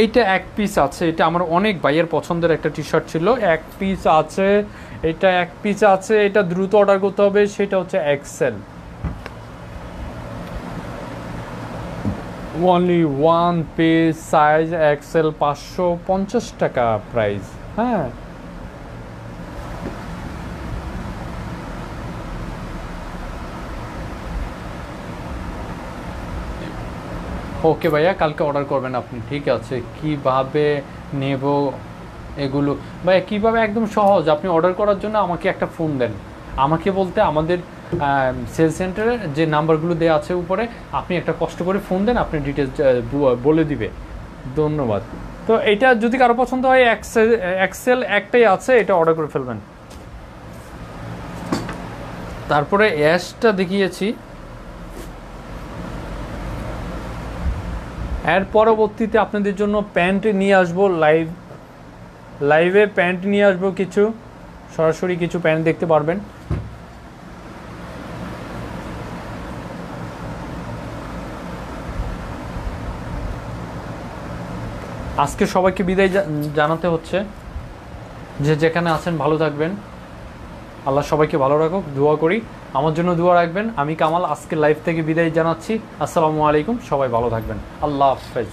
এইটা এক পিস আছে, এটা আমার অনেক ভাইয়ের পছন্দের একটা টি শার্ট ছিল, এক পিস আছে, এটা এক পিস আছে, এটা দ্রুত অর্ডার করতে হবে, সেটা হচ্ছে XL, only one piece size XL, 550 টাকা প্রাইস, হ্যাঁ ওকে ভাইয়া কালকে অর্ডার করবেন আপনি, ঠিক আছে? কিভাবে নেব এগুলো ভাইয়া, কীভাবে? একদম সহজ, আপনি অর্ডার করার জন্য আমাকে একটা ফোন দেন, আমাকে বলতে আমাদের সেল সেন্টারে যে নাম্বারগুলো দেওয়া আছে উপরে, আপনি একটা কষ্ট করে ফোন দেন, আপনি ডিটেলস বলে দিবে। ধন্যবাদ। তো এটা যদি কারো পছন্দ হয় এক্সেল একটাই আছে, এটা অর্ডার করে ফেলবেন। তারপরে অ্যাশটা দেখিয়েছি, এর পরবর্তীতে আপনাদের জন্য প্যান্ট নিয়ে আসবো, লাইভে প্যান্ট নিয়ে আসবো, কিছু সরাসরি কিছু প্যান্ট দেখতে পারবেন। আজকে সবাইকে বিদায় জানাতে হচ্ছে, যে যেখানে আছেন ভালো থাকবেন, আল্লাহ সবাইকে ভালো রাখুক, দোয়া করি, আমার জন্য দোয়া রাখবেন। আমি কামাল আজকে লাইভ থেকে বিদায় জানাচ্ছি, আসসালামু আলাইকুম, সবাই ভালো থাকবেন, আল্লাহ হাফেজ।